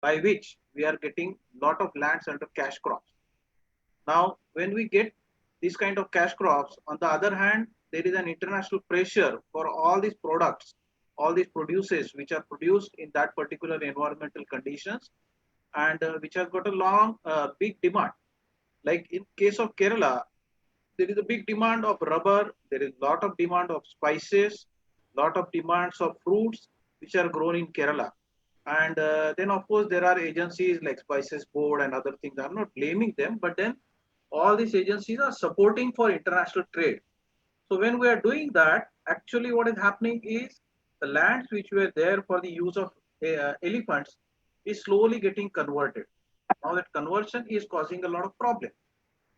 by which we are getting lot of lands under cash crops. Now, when we get this kind of cash crops, on the other hand, there is an international pressure for all these products, all these produces which are produced in that particular environmental conditions, and which has got a long, big demand. Like in case of Kerala, there is a big demand of rubber. There is a lot of demand of spices, lot of demands of fruits which are grown in Kerala. And then of course there are agencies like Spices Board and other things. I'm not blaming them, but then all these agencies are supporting for international trade. So when we are doing that, actually what is happening is the lands which were there for the use of elephants is slowly getting converted. Now that conversion is causing a lot of problem.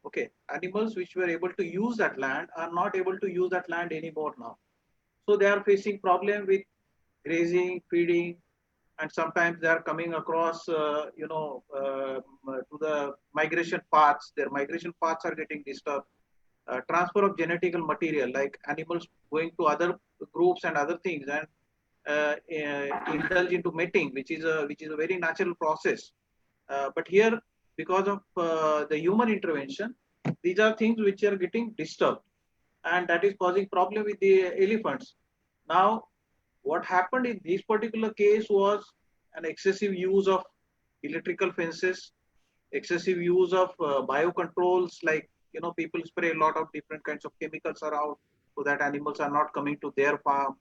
Okay, animals which were able to use that land are not able to use that land anymore now. So they are facing problem with grazing, feeding, and sometimes they are coming across, to the migration paths. Their migration paths are getting disturbed. Transfer of genetical material, like animals going to other groups and other things, and indulge into mating, which is a very natural process. But here, because of the human intervention, these are things which are getting disturbed, and that is causing problem with the elephants. Now, what happened in this particular case was an excessive use of electrical fences, excessive use of biocontrols, like people spray a lot of different kinds of chemicals around so that animals are not coming to their farm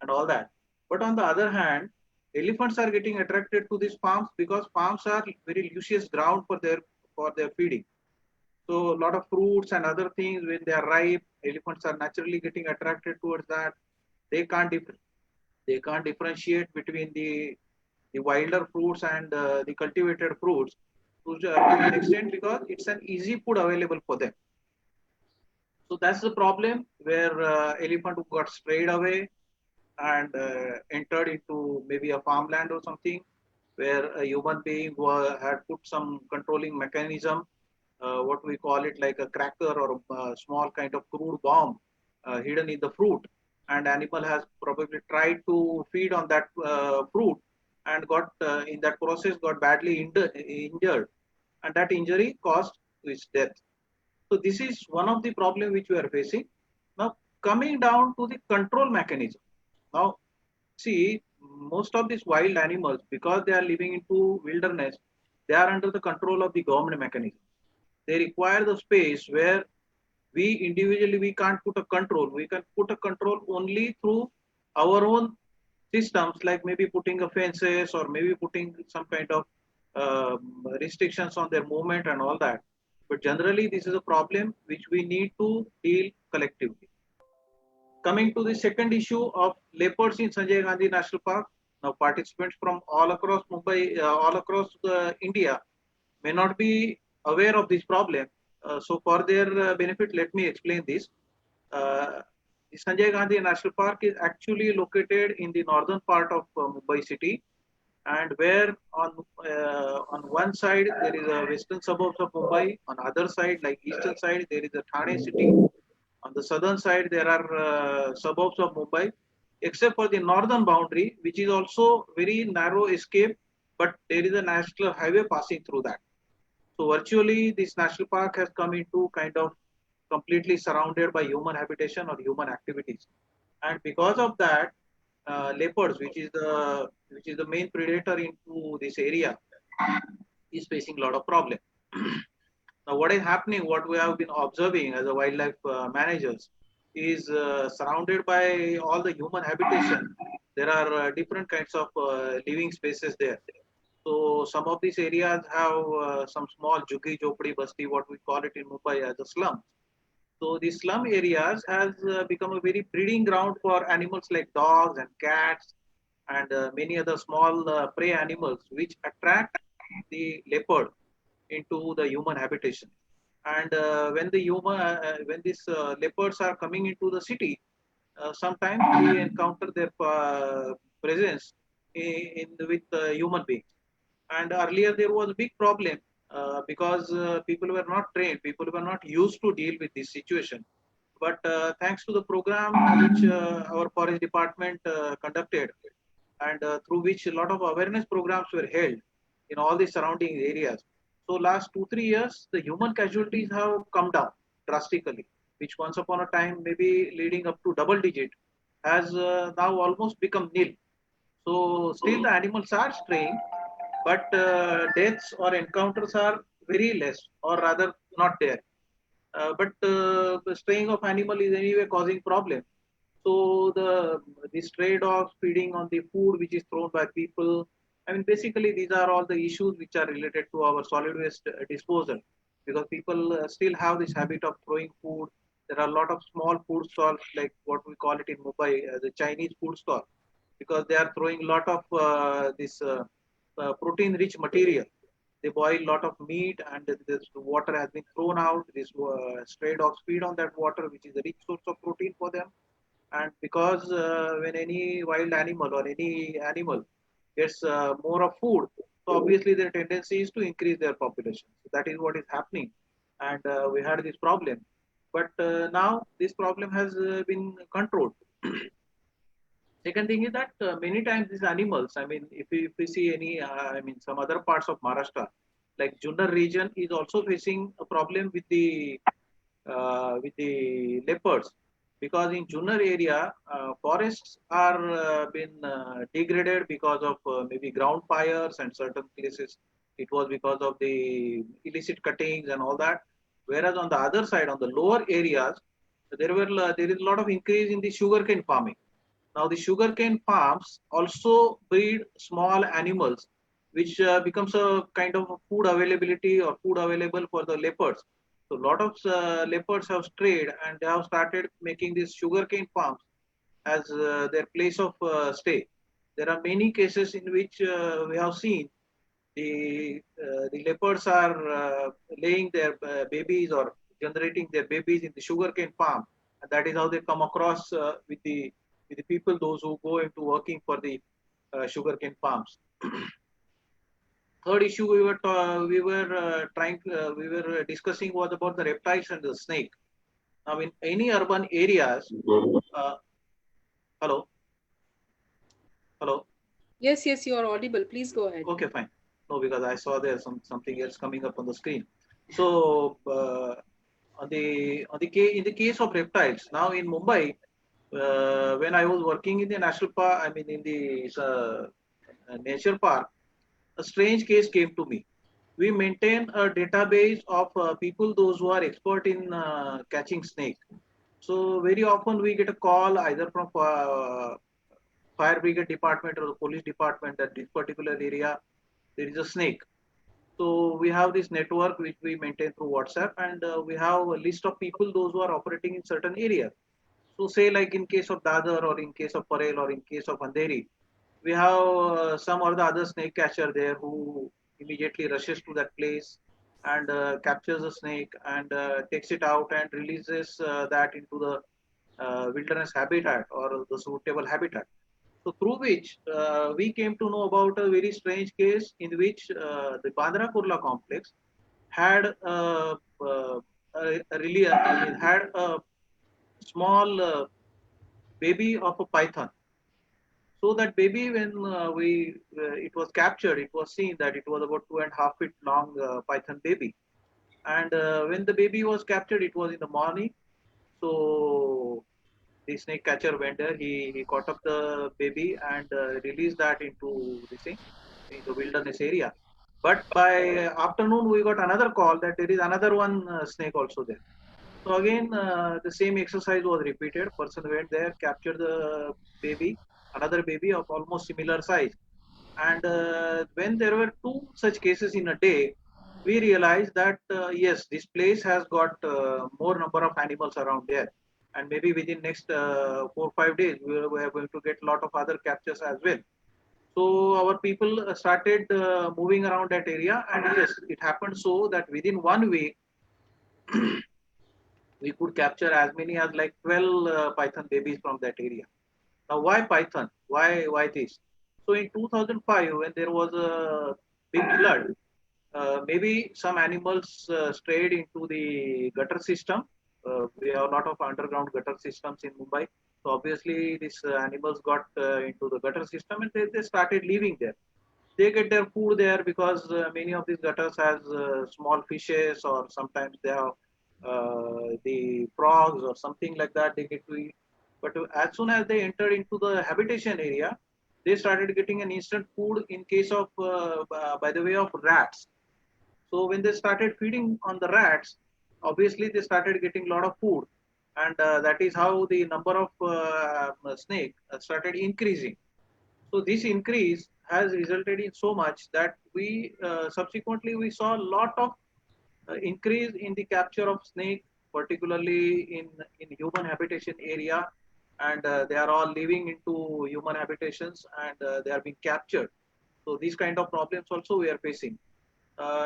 and all that. But on the other hand, elephants are getting attracted to these farms because farms are very luscious ground for their feeding. So a lot of fruits and other things, when they are ripe, elephants are naturally getting attracted towards that. They can't they can't differentiate between the wilder fruits and the cultivated fruits to an extent, because it's an easy food available for them. So that's the problem where elephant got strayed away and entered into maybe a farmland or something, where a human being who had put some controlling mechanism, what we call it, like a cracker or a small kind of crude bomb hidden in the fruit, and animal has probably tried to feed on that fruit and got in that process got badly injured, and that injury caused his death. So this is one of the problem which we are facing. Now, coming down to the control mechanism. Now, see, most of these wild animals, because they are living into wilderness, they are under the control of the government mechanism. They require the space where we individually we can't put a control. We can put a control only through our own systems, like maybe putting a fences or maybe putting some kind of restrictions on their movement and all that. But generally, this is a problem which we need to deal collectively. Coming to the second issue of leopards in Sanjay Gandhi National Park, now participants from all across Mumbai, all across India may not be aware of this problem. So, for their benefit, let me explain this. Uh, the Sanjay Gandhi National Park is actually located in the northern part of Mumbai city, and where on one side there is a western suburbs of Mumbai, on other side, like eastern side, there is a Thane city. On the southern side, there are suburbs of Mumbai, except for the northern boundary, which is also very narrow escape, but there is a national highway passing through that. So virtually, this national park has come into kind of completely surrounded by human habitation or human activities, and because of that, leopards, which is the main predator into this area, is facing a lot of problem. Now, what is happening, what we have been observing as a wildlife managers, is surrounded by all the human habitation. There are different kinds of living spaces there. So some of these areas have some small juggi jopdi basti, what we call it in Mumbai as a slum. So the slum areas has become a very breeding ground for animals like dogs and cats and many other small prey animals, which attract the leopard into the human habitation. And when these leopards are coming into the city, sometimes we encounter their presence with human beings. And earlier there was a big problem because people were not trained, people were not used to deal with this situation. But thanks to the program which our forest department conducted, and through which a lot of awareness programs were held, in all the surrounding areas. So last 2 3 years, the human casualties have come down drastically, which once upon a time maybe leading up to double digit has now almost become nil. So still the animals are straying, but deaths or encounters are very less, or rather not there. But the straying of animal is anyway causing problem. So the stray dogs feeding on the food which is thrown by people. I mean, basically these are all the issues which are related to our solid waste disposal, because people still have this habit of throwing food. There are a lot of small food stalls like what we call it in Mumbai, the Chinese food stall, because they are throwing a lot of this protein-rich material. They boil a lot of meat, and this water has been thrown out. This stray dogs feed on that water, which is a rich source of protein for them. And because when any wild animal or any animal gets more of food, so obviously their tendency is to increase their population. So that is what is happening, and we had this problem. But now this problem has been controlled. Second thing is that many times these animals, I mean, if we see any, I mean, some other parts of Maharashtra, like Junnar region, is also facing a problem with the leopards, because in Junnar area, forests are been degraded because of maybe ground fires, and certain places it was because of the illicit cuttings and all that. Whereas on the other side, on the lower areas, there is a lot of increase in the sugarcane farming. Now, the sugarcane farms also breed small animals, which becomes a kind of a food availability or food available for the leopards. So, a lot of leopards have strayed, and they have started making these sugarcane farms as their place of stay. There are many cases in which we have seen the leopards are laying their babies or generating their babies in the sugarcane farm, and that is how they come across with the people those who go into working for the sugarcane farms. Third issue we were discussing was about the reptiles and the snake. Now in any urban areas, uh, hello, hello. Yes, yes, you are audible. Please go ahead. Okay, fine. No, because I saw there's something else coming up on the screen. So in the case of reptiles, now in Mumbai, when I was working in the national park, I mean in the nature park, a strange case came to me. We maintain a database of people those who are expert in catching snake. So very often we get a call either from fire brigade department or the police department that this particular area there is a snake. So we have this network which we maintain through WhatsApp, and we have a list of people those who are operating in certain areas. So say like in case of Dadar or in case of Parel or in case of Andheri, we have some or the other snake catcher there who immediately rushes to that place and captures the snake and takes it out and releases that into the wilderness habitat or the suitable habitat. So through which we came to know about a very strange case in which the Bandra Kurla complex had really I mean, had a small baby of a python. So that baby, when it was captured, it was seen that it was about 2.5 feet long python baby. And when the baby was captured, it was in the morning. So the snake catcher went there. He caught up the baby and released that into the thing in the wilderness area. But by afternoon, we got another call that there is another one snake also there. So again, the same exercise was repeated. Person went there, captured the baby, another baby of almost similar size. And when there were two such cases in a day, we realized that yes, this place has got more number of animals around there. And maybe within next 4 5 days, we are going to get a lot of other captures as well. So our people started moving around that area, and yes, it happened so that within 1 week we could capture as many as like 12 python babies from that area. Now, why python? Why this? So in 2005, when there was a big flood, maybe some animals strayed into the gutter system. We have a lot of underground gutter systems in Mumbai. So obviously, these animals got into the gutter system and they started living there. they get their food there because many of these gutters has small fishes, or sometimes they have the frogs or something like that they get to eat. But as soon as they entered into the habitation area, they started getting an instant food in case of by the way of rats. So when they started feeding on the rats, obviously they started getting a lot of food, and that is how the number of snake started increasing. So this increase has resulted in so much that we subsequently we saw a lot of increase in the capture of snake, particularly in human habitation area, and they are all living into human habitations, and they are being captured. So these kind of problems also we are facing.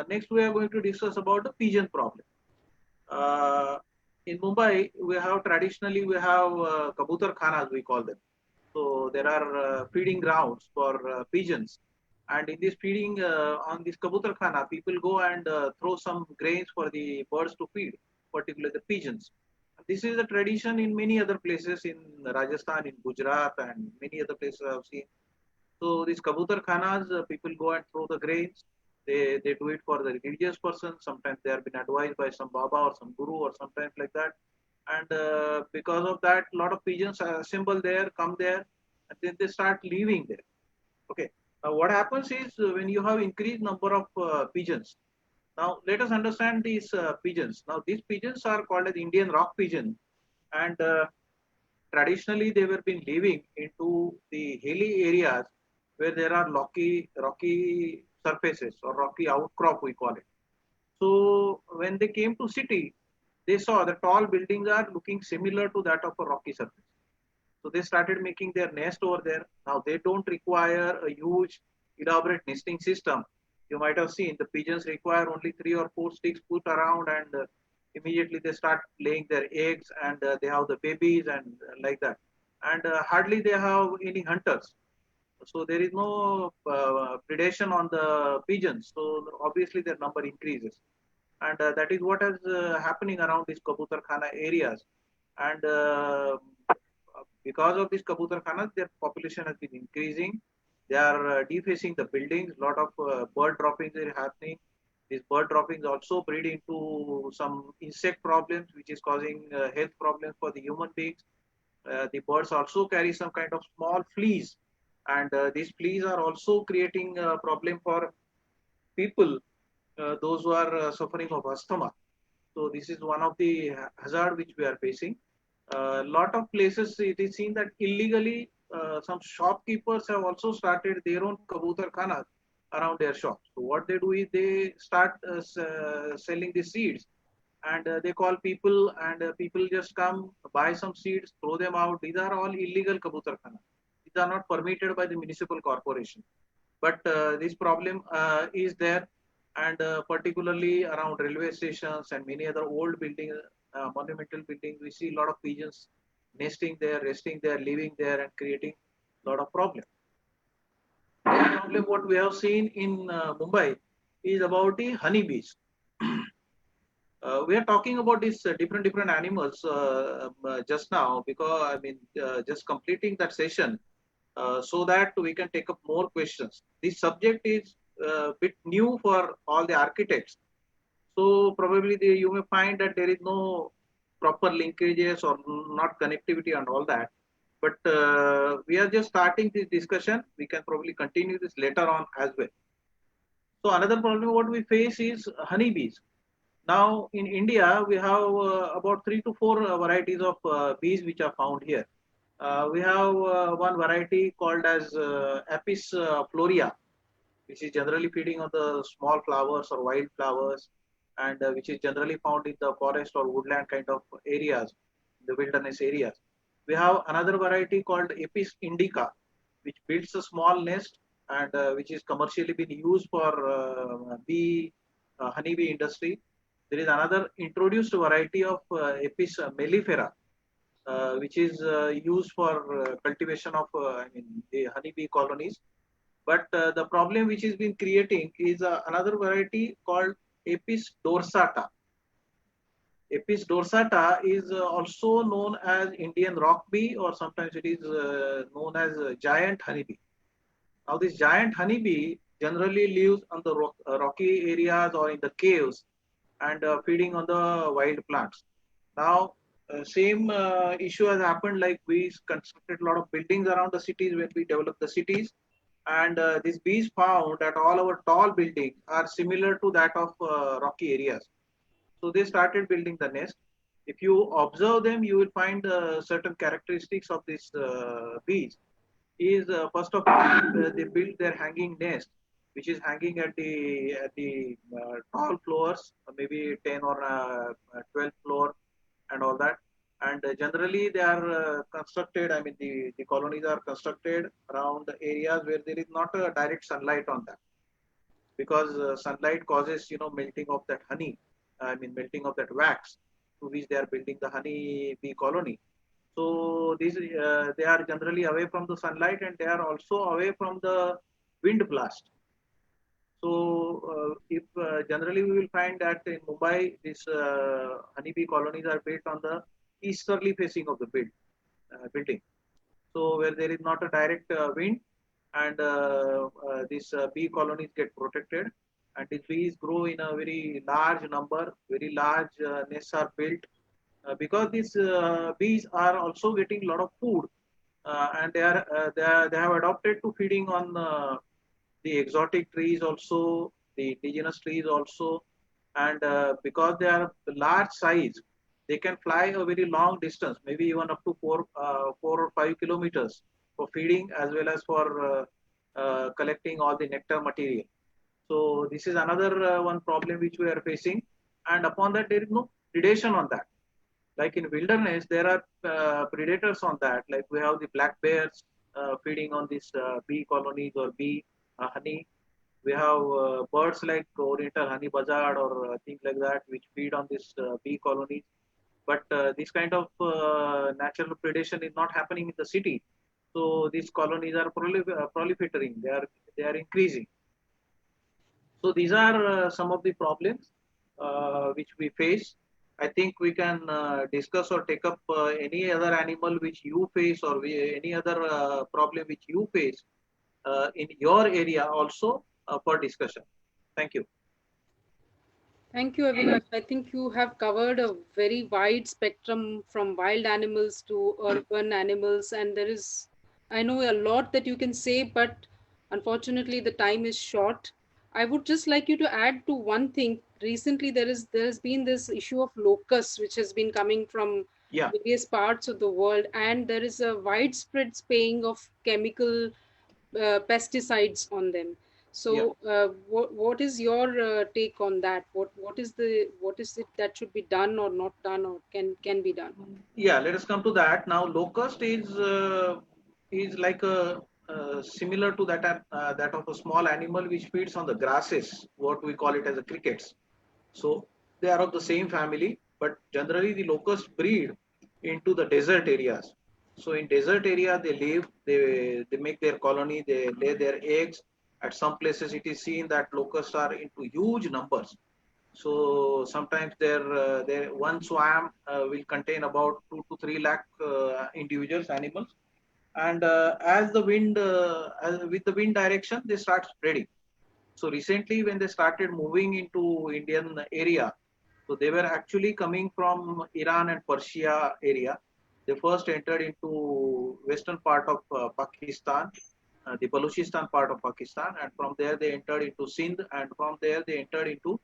Next, we are going to discuss about the pigeon problem. Uh, in Mumbai, we have traditionally we have kabutar khanas, we call them. So there are feeding grounds for pigeons, and in this feeding on this kabutar khana, people go and throw some grains for the birds to feed, particularly the pigeons. This is a tradition in many other places in Rajasthan, in Gujarat, and many other places I have seen. So these kabutar khanas, people go and throw the grains. They do it for the religious person. Sometimes they have been advised by some Baba or some Guru or sometimes like that. And because of that, a lot of pigeons assemble there, come there, and then they start leaving there. Okay. Now what happens is when you have increased number of pigeons. Now let us understand these pigeons. Now these pigeons are called as Indian rock pigeon, and traditionally they were been living into the hilly areas where there are rocky surfaces or rocky outcrop we call it. So when they came to city, they saw the tall buildings are looking similar to that of a rocky surface. So they started making their nest over there. Now they don't require a huge elaborate nesting system. You might have seen the pigeons require only 3 or 4 sticks put around, and immediately they start laying their eggs, and they have the babies and like that. And hardly they have any hunters. So there is no predation on the pigeons. So obviously their number increases, and that is what is happening around these kabutar khana areas. And because of these kabutar khanas, their population has been increasing. They are defacing the buildings. A lot of bird droppings are happening. These bird droppings also breed into some insect problems, which is causing health problems for the human beings. The birds also carry some kind of small fleas, and these fleas are also creating a problem for people, those who are suffering of asthma. So this is one of the hazard which we are facing. A lot of places it is seen that illegally some shopkeepers have also started their own kabutar khanas around their shops. So what they do is they start selling the seeds, and they call people, and people just come buy some seeds, throw them out. These are all illegal kabutar khanas. These are not permitted by the municipal corporation. But this problem is there, and particularly around railway stations and many other old buildings, monumental buildings, we see a lot of pigeons nesting there, resting there, living there, and creating a lot of problems. One problem what we have seen in Mumbai is about the honeybees. We are talking about these different animals just now, because I mean just completing that session so that we can take up more questions. This subject is a bit new for all the architects, so probably you may find that there is no proper linkages or not connectivity and all that. But we are just starting this discussion. We can probably continue this later on as well. So another problem what we face is honeybees. Now in India, we have about 3 to 4 varieties of bees which are found here. We have one variety called as Apis florea, which is generally feeding on the small flowers or wild flowers, and which is generally found in the forest or woodland kind of areas, the wilderness areas. We have another variety called Apis indica, which builds a small nest, and which is commercially been used for honeybee industry. There is another introduced variety of Apis mellifera, which is used for cultivation of I mean the honeybee colonies. But the problem which is been creating is another variety called Apis dorsata. Apis dorsata is also known as Indian rock bee, or sometimes it is known as giant honeybee. Now this giant honeybee generally lives on the rocky areas or in the caves and feeding on the wild plants. Now, same issue has happened like we constructed a lot of buildings around the cities when we developed the cities, and these bees found that all our tall buildings are similar to that of rocky areas. So they started building the nest. If you observe them, you will find certain characteristics of these bees. Is first of all, they build their hanging nest, which is hanging at the tall floors, maybe 10 or 12th floor, and all that. And generally, they are constructed. I mean, the colonies are constructed around areas where there is not a direct sunlight on them, because sunlight causes melting of that honey. I mean, melting of that wax to which they are building the honey bee colony. So these they are generally away from the sunlight, and they are also away from the wind blast. So if generally we will find that in Mumbai, these honeybee colonies are built on the easterly facing of the building. So where there is not a direct wind, and these bee colonies get protected, and these bees grow in a very large number, very large nests are built, because these bees are also getting a lot of food, and they have adopted to feeding on the exotic trees also, the indigenous trees also, and because they are large size, they can fly a very long distance, maybe even up to 4 or 5 kilometers for feeding as well as for collecting all the nectar material. So this is another one problem which we are facing, and upon that there is no predation on that. Like in wilderness, there are predators on that. Like we have the black bears feeding on these bee colonies or bee honey. We have birds like oriental honey buzzard or things like that, which feed on this bee colonies. But this kind of natural predation is not happening in the city. So these colonies are proliferating. They are increasing. So these are some of the problems which we face. I think we can discuss or take up any other animal which you face, or any other problem which you face in your area also for discussion. Thank you. Thank you, Avinash. I think you have covered a very wide spectrum from wild animals to urban animals, and there is, I know, a lot that you can say, but unfortunately, the time is short. I would just like you to add to one thing. Recently, there has been this issue of locusts, which has been coming from Yeah. various parts of the world, and there is a widespread spraying of chemical pesticides on them. Yeah. So, what is your take on that? What is it that should be done or not done or can be done? Yeah, let us come to that. Now, locust is like a similar to that of a small animal which feeds on the grasses, what we call it as a crickets. So they are of the same family, but generally the locusts breed into the desert areas. So in desert area they live, they make their colony, they lay their eggs. At some places it is seen that locusts are into huge numbers. So sometimes their one swarm will contain about 2 to 3 lakh individuals, animals, and as the wind, with the wind direction, they start spreading. So recently, when they started moving into Indian area, so they were actually coming from Iran and Persia area. They first entered into western part of Pakistan, the Balochistan part of Pakistan, and from there they entered into Sindh, and from there they entered into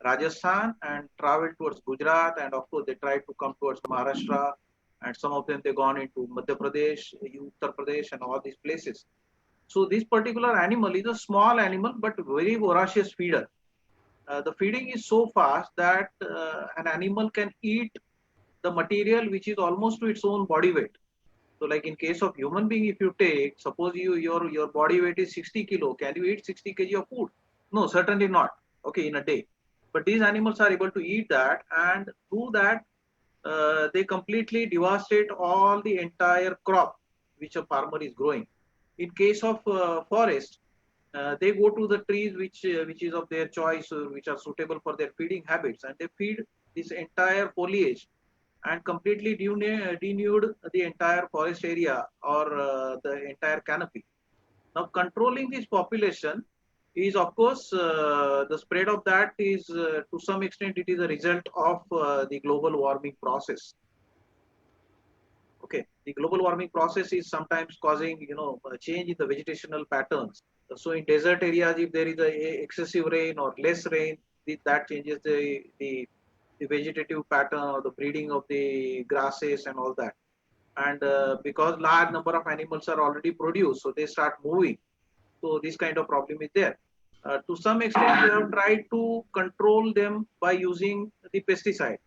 Rajasthan and traveled towards Gujarat, and of course they tried to come towards Maharashtra, and some of them they gone into Madhya Pradesh, Uttar Pradesh, and all these places. So this particular animal is a small animal but very voracious feeder. The feeding is so fast that an animal can eat the material which is almost to its own body weight. So like in case of human being, if you take, suppose your body weight is 60 kilo, can you eat 60 kg of food? No, certainly not. Okay, in a day. But these animals are able to eat that, and through that, they completely devastate all the entire crop which a farmer is growing. In case of forest, they go to the trees which is of their choice, which are suitable for their feeding habits, and they feed this entire foliage and completely denude the entire forest area or the entire canopy. Now, controlling this population, is of course the spread of that is to some extent it is a result of the global warming process. Okay, the global warming process is sometimes causing a change in the vegetational patterns. So in desert areas, if there is a excessive rain or less rain, that changes the vegetative pattern or the breeding of the grasses and all that. And because large number of animals are already produced, so they start moving. So this kind of problem is there. To some extent, we have tried to control them by using the pesticide.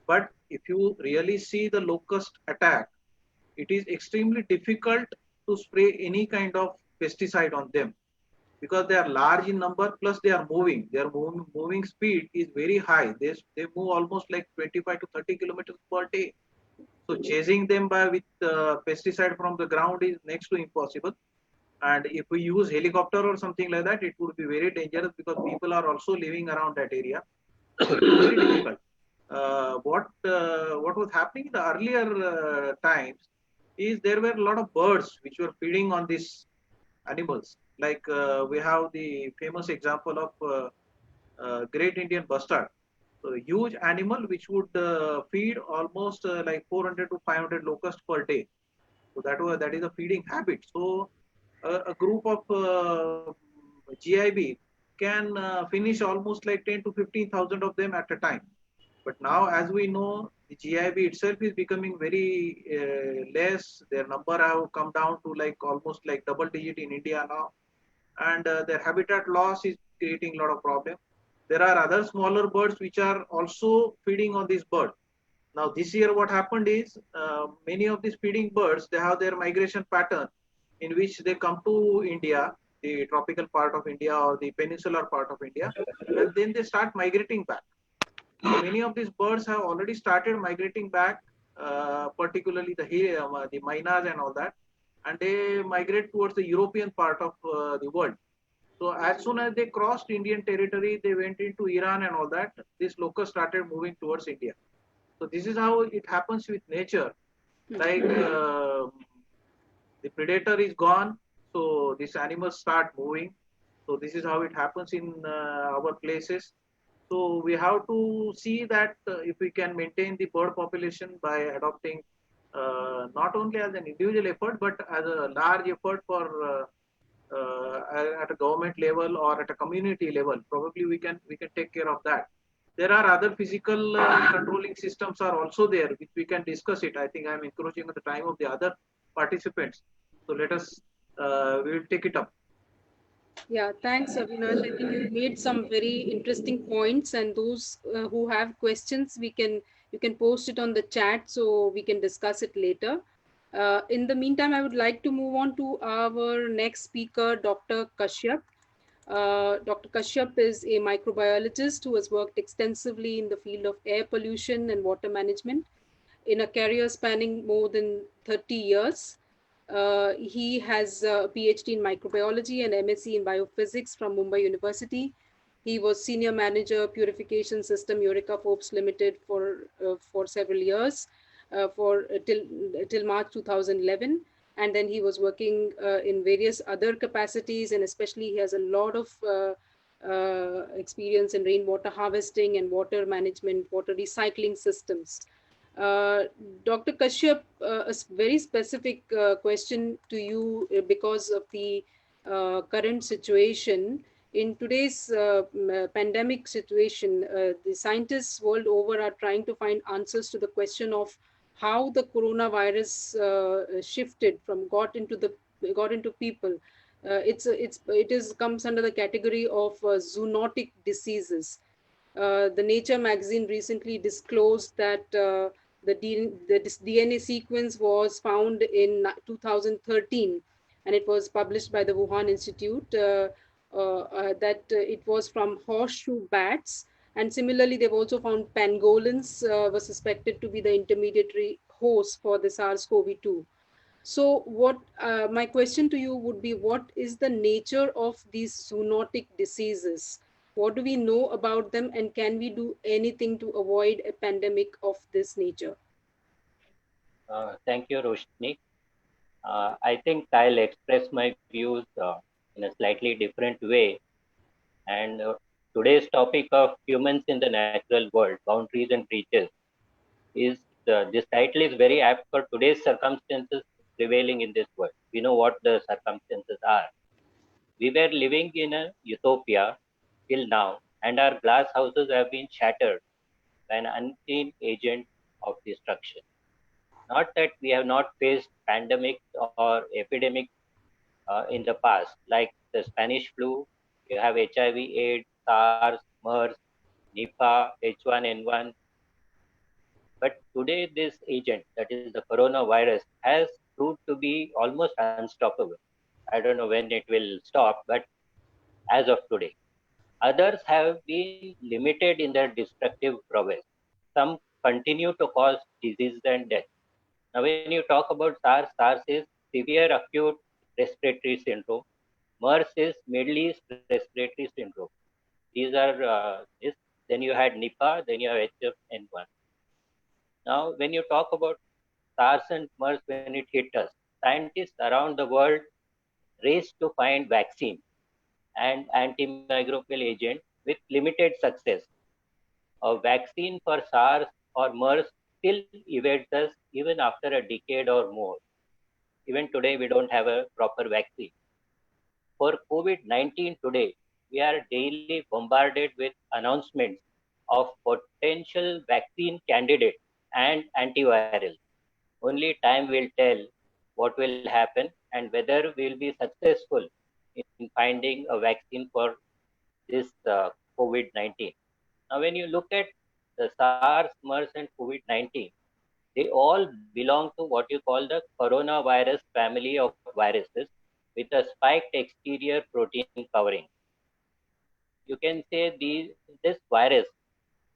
But if you really see the locust attack, it is extremely difficult to spray any kind of pesticide on them because they are large in number, plus they are moving. Their moving speed is very high. They move almost like 25 to 30 kilometers per day. So chasing them by with pesticide from the ground is next to impossible. And if we use helicopter or something like that, it would be very dangerous because people are also living around that area. So it is very difficult. What was happening in the earlier times is there were a lot of birds which were feeding on these animals. Like we have the famous example of Great Indian Bustard. So a huge animal which would feed almost like 400 to 500 locusts per day. So that is a feeding habit. So a group of GIB can finish almost like 10 to 15,000 of them at a time. But now, as we know, the GIB itself is becoming very less. Their number have come down to like almost like double digit in India now, and their habitat loss is creating a lot of problem. There are other smaller birds which are also feeding on this bird. Now, this year, what happened is many of these feeding birds they have their migration pattern in which they come to India, the tropical part of India or the peninsular part of India, and then they start migrating back. So many of these birds have already started migrating back, particularly the mynas and all that, and they migrate towards the European part of the world. So as soon as they crossed Indian territory, they went into Iran and all that. This locust started moving towards India. So this is how it happens with nature. Like the predator is gone, so these animals start moving. So this is how it happens in our places. So we have to see that if we can maintain the bird population by adopting not only as an individual effort but as a large effort for at a government level or at a community level, probably we can take care of that. There are other physical controlling systems are also there, which we can discuss it. I think I'm encroaching on the time of the other participants. So let us we will take it up. Yeah, thanks, Avinash. I think you made some very interesting points, and those who have questions, you can post it on the chat so we can discuss it later. In the meantime, I would like to move on to our next speaker, Dr. Kashyap. Dr. Kashyap is a microbiologist who has worked extensively in the field of air pollution and water management in a career spanning more than 30 years. He has a PhD in microbiology and MSc in biophysics from Mumbai University. He was senior manager purification system Eureka Forbes Limited for several years, for till March 2011, and then he was working in various other capacities, and especially he has a lot of experience in rainwater harvesting and water management, water recycling systems. Uh, Dr. Kashyap, a very specific question to you because of the current situation. In today's pandemic situation, the scientists world over are trying to find answers to the question of how the coronavirus shifted from got into people. It is comes under the category of zoonotic diseases. The Nature magazine recently disclosed that this DNA sequence was found in 2013, and it was published by the Wuhan Institute. That it was from horseshoe bats, and similarly, they've also found pangolins were suspected to be the intermediary host for the SARS-CoV-2. So, what my question to you would be: what is the nature of these zoonotic diseases? What do we know about them, and can we do anything to avoid a pandemic of this nature? Thank you, Roshni. I think I'll express my views in a slightly different way And today's topic of humans in the natural world, boundaries and breaches, is this title is very apt for today's circumstances prevailing in this world. We know what the circumstances are. We were living in a utopia till now, and our glass houses have been shattered by an unseen agent of destruction. Not that we have not faced pandemics or epidemics in the past, like the Spanish flu, you have HIV, AIDS, SARS, MERS, Nipah, H1N1. But today, this agent, that is the coronavirus, has proved to be almost unstoppable. I don't know when it will stop, but as of today, others have been limited in their destructive prowess. Some continue to cause disease and death. Now, when you talk about SARS, SARS is severe acute respiratory syndrome. MERS is Middle East respiratory syndrome. These are this. Then you had Nipah, then you have HFN1. Now, when you talk about SARS and MERS, when it hit us, scientists around the world raced to find vaccine and antimicrobial agent with limited success. A vaccine for SARS or MERS still evades us even after a decade or more. Even today, we don't have a proper vaccine. For COVID-19 today, we are daily bombarded with announcements of potential vaccine candidates and antivirals. Only time will tell what will happen and whether we will be successful in finding a vaccine for this COVID-19. Now, when you look at the SARS, MERS, and COVID-19, they all belong to what you call the coronavirus family of viruses with a spiked exterior protein covering. You can say this virus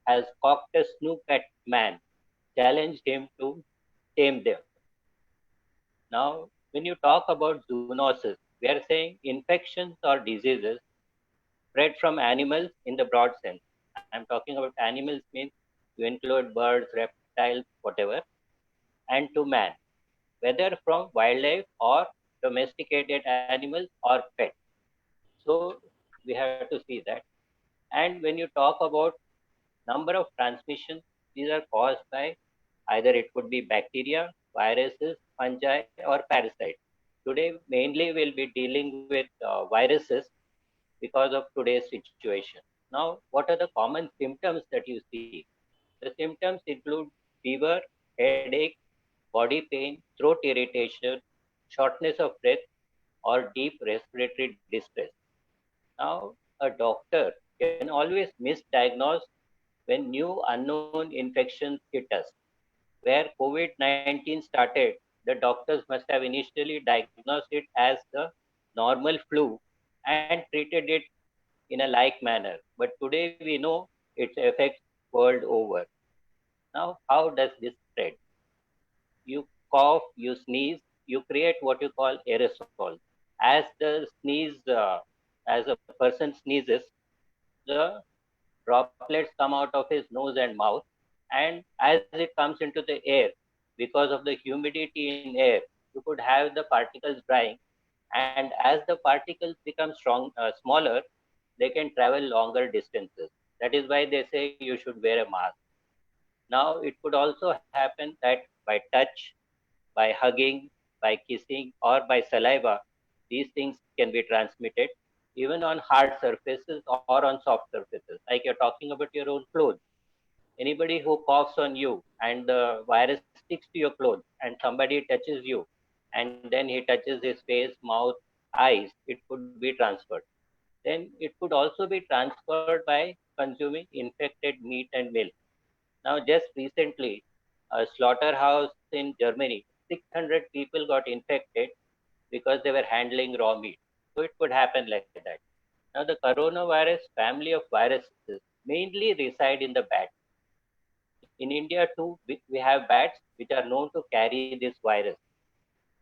has cocked a snoop at man, challenged him to tame them. Now, when you talk about zoonosis, we are saying infections or diseases spread from animals in the broad sense. I'm talking about animals means you include birds, reptiles, whatever, and to man, whether from wildlife or domesticated animals or pets. So we have to see that. And when you talk about number of transmissions, these are caused by either it could be bacteria, viruses, fungi, or parasites. Today, mainly we'll be dealing with viruses because of today's situation. Now, what are the common symptoms that you see? The symptoms include fever, headache, body pain, throat irritation, shortness of breath, or deep respiratory distress. Now, a doctor can always misdiagnose when new unknown infections hit us. Where COVID 19 started, the doctors must have initially diagnosed it as the normal flu and treated it in a like manner. But today we know its effects world over. Now, how does this spread? You cough, you sneeze, you create what you call aerosol. As as a person sneezes, the droplets come out of his nose and mouth, and as it comes into the air, because of the humidity in air, you could have the particles drying, and as the particles become smaller, they can travel longer distances. That is why they say you should wear a mask. Now, it could also happen that by touch, by hugging, by kissing, or by saliva, these things can be transmitted even on hard surfaces or on soft surfaces. Like you're talking about your own clothes. Anybody who coughs on you and the virus sticks to your clothes and somebody touches you and then he touches his face, mouth, eyes, it could be transferred. Then it could also be transferred by consuming infected meat and milk. Now, just recently, a slaughterhouse in Germany, 600 people got infected because they were handling raw meat. So it could happen like that. Now, the coronavirus family of viruses mainly reside in the bat. In India, too, we have bats which are known to carry this virus,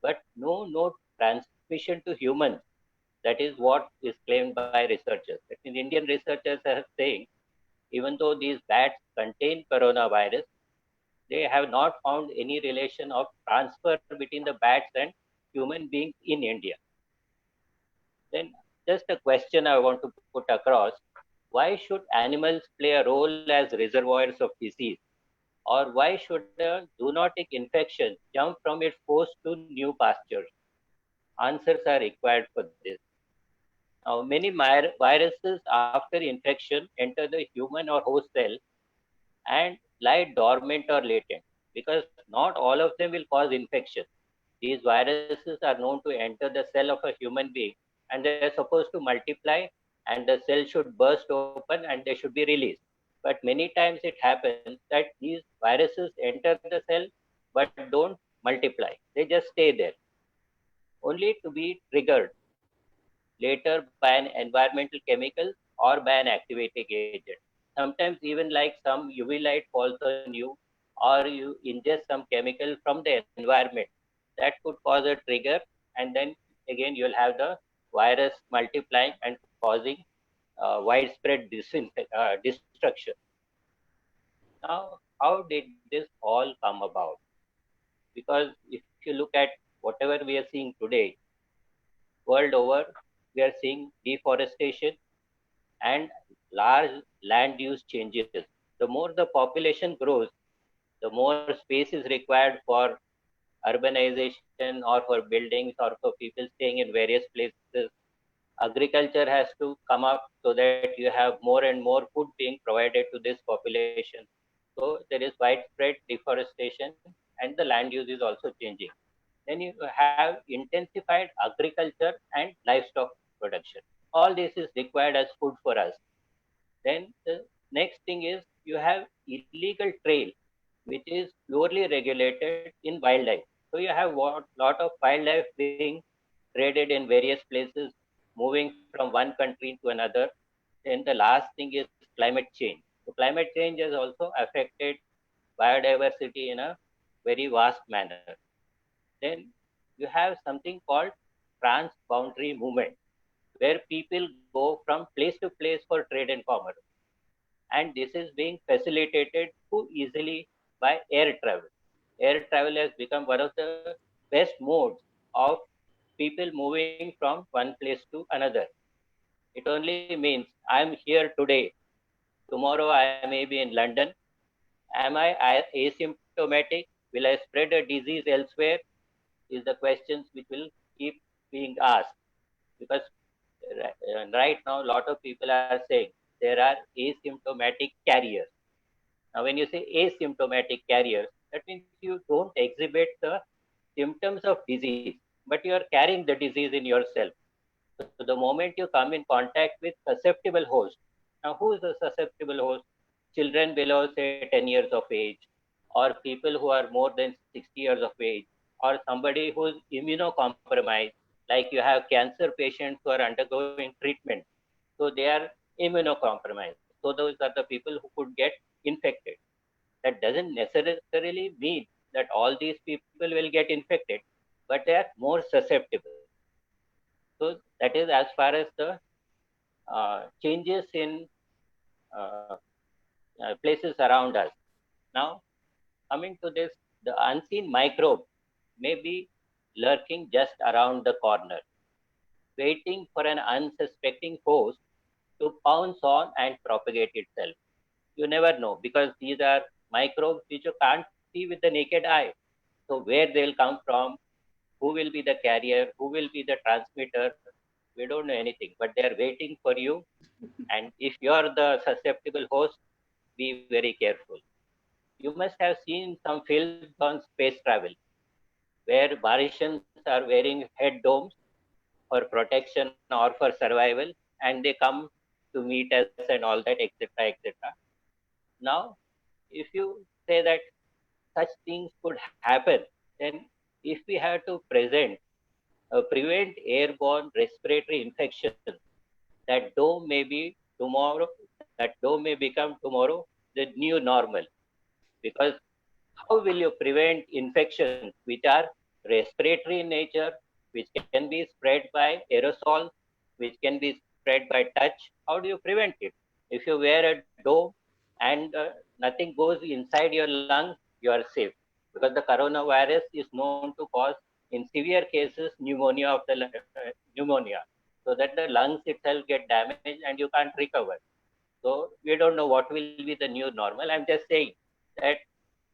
but no transmission to humans. That is what is claimed by researchers. That means Indian researchers are saying, even though these bats contain coronavirus, they have not found any relation of transfer between the bats and human beings in India. Then just a question I want to put across. Why should animals play a role as reservoirs of disease? Or why should a zoonotic infection jump from its host to new pastures? Answers are required for this. Now, many viruses after infection enter the human or host cell and lie dormant or latent because not all of them will cause infection. These viruses are known to enter the cell of a human being and they are supposed to multiply and the cell should burst open and they should be released. But many times it happens that these viruses enter the cell but don't multiply. They just stay there, only to be triggered later by an environmental chemical or by an activating agent. Sometimes even like some UV light falls on you or you ingest some chemical from the environment that could cause a trigger, and then again you'll have the virus multiplying and causing widespread destruction. Now, how did this all come about? Because if you look at whatever we are seeing today, world over, we are seeing deforestation and large land use changes. The more the population grows, the more space is required for urbanization or for buildings or for people staying in various places. Agriculture has to come up so that you have more and more food being provided to this population. So there is widespread deforestation and the land use is also changing. Then you have intensified agriculture and livestock production. All this is required as food for us. Then the next thing is you have illegal trade, which is purely regulated in wildlife. So you have a lot of wildlife being traded in various places, moving from one country to another. Then the last thing is climate change. So climate change has also affected biodiversity in a very vast manner. Then you have something called transboundary movement, where people go from place to place for trade and commerce. And this is being facilitated too easily by air travel. Air travel has become one of the best modes of people moving from one place to another. It only means I'm here today, tomorrow I may be in London. Am I asymptomatic? Will I spread a disease elsewhere? Is the questions which will keep being asked. Because right now, a lot of people are saying there are asymptomatic carriers. Now, when you say asymptomatic carriers, that means you don't exhibit the symptoms of disease, but you are carrying the disease in yourself. So the moment you come in contact with susceptible host, now who is the susceptible host? Children below say 10 years of age, or people who are more than 60 years of age, or somebody who is immunocompromised, like you have cancer patients who are undergoing treatment. So they are immunocompromised. So those are the people who could get infected. That doesn't necessarily mean that all these people will get infected, but they are more susceptible. So that is as far as the changes in uh, places around us. Now, coming to this, the unseen microbe may be lurking just around the corner, waiting for an unsuspecting host to pounce on and propagate itself. You never know because these are microbes which you can't see with the naked eye. So, where they'll come from, who will be the carrier, who will be the transmitter, we don't know anything, but they are waiting for you. And if you're the susceptible host, be very careful. You must have seen some films on space travel where Martians are wearing head domes for protection or for survival, and they come to meet us and all that, etc., etc. Now, if you say that such things could happen, then if we have to prevent airborne respiratory infections, that dome may be tomorrow, that dome may become tomorrow the new normal. Because how will you prevent infections which are respiratory in nature, which can be spread by aerosols, which can be spread by touch? How do you prevent it? If you wear a dome and nothing goes inside your lungs, you are safe. Because the coronavirus is known to cause, in severe cases, pneumonia. so that the lungs itself get damaged and you can't recover. So we don't know what will be the new normal. I'm just saying that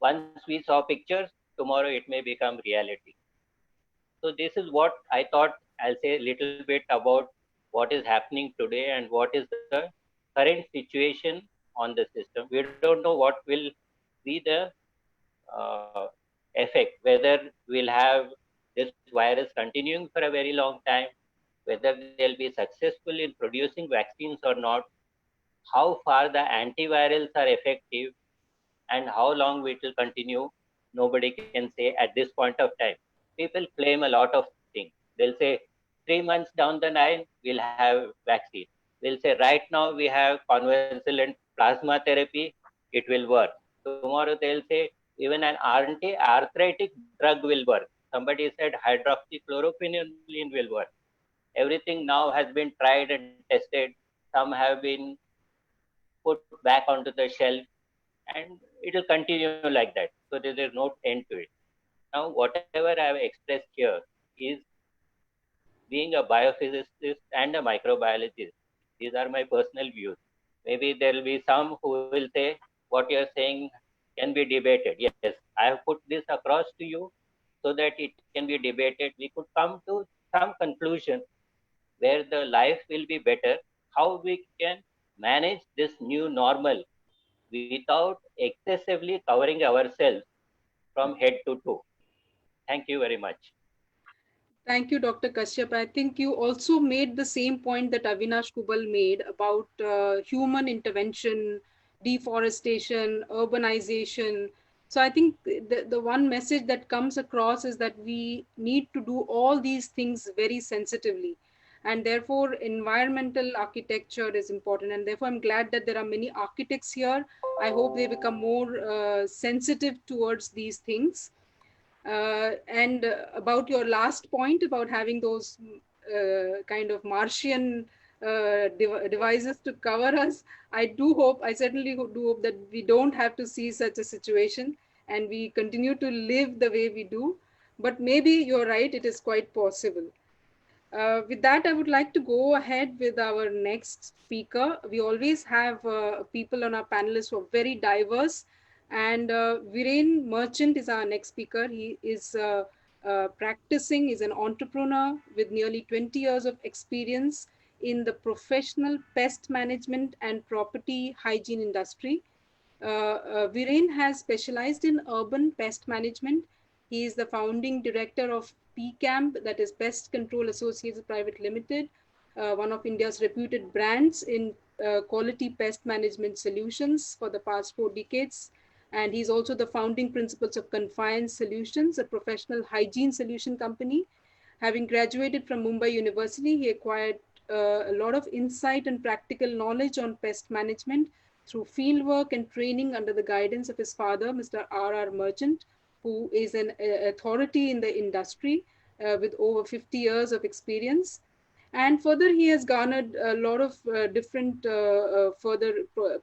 once we saw pictures, tomorrow it may become reality. So this is what I thought. I'll say a little bit about what is happening today and what is the current situation on the system. We don't know what will be the uh, effect, whether we'll have this virus continuing for a very long time, whether they'll be successful in producing vaccines or not, how far the antivirals are effective, and how long it will continue, nobody can say at this point of time. People claim a lot of things. They'll say 3 months down the line, we'll have vaccine. They'll say right now we have convalescent plasma therapy, it will work. Tomorrow they'll say even an anti-arthritic drug will work. Somebody said hydroxychloroquine will work. Everything now has been tried and tested. Some have been put back onto the shelf, and it will continue like that. So there is no end to it. Now, whatever I have expressed here is being a biophysicist and a microbiologist. These are my personal views. Maybe there will be some who will say what you're saying can be debated. Yes, I have put this across to you so that it can be debated. We could come to some conclusion where the life will be better, how we can manage this new normal without excessively covering ourselves from head to toe. Thank you very much. Thank you, Dr. Kashyap. I think you also made the same point that Avinash Kubal made about human intervention, deforestation, urbanization. So I think the one message that comes across is that we need to do all these things very sensitively. And therefore, environmental architecture is important. And therefore, I'm glad that there are many architects here. I hope they become more sensitive towards these things. And about your last point about having those kind of Martian devices to cover us, I certainly do hope that we don't have to see such a situation and we continue to live the way we do. But maybe you're right, it is quite possible. With that, I would like to go ahead with our next speaker. We always have people on our panelists who are very diverse. And Viren Merchant is our next speaker. He is practicing, is an entrepreneur with nearly 20 years of experience in the professional pest management and property hygiene industry. Viren has specialized in urban pest management. He is the founding director of PCAMP, that is Pest Control Associates Private Limited, one of India's reputed brands in quality pest management solutions for the past 4 decades. And he's also the founding principles of Confiance Solutions, a professional hygiene solution company. Having graduated from Mumbai University, he acquired a lot of insight and practical knowledge on pest management through fieldwork and training under the guidance of his father, Mr. R.R. Merchant, who is an authority in the industry with over 50 years of experience. And further, he has garnered a lot of different further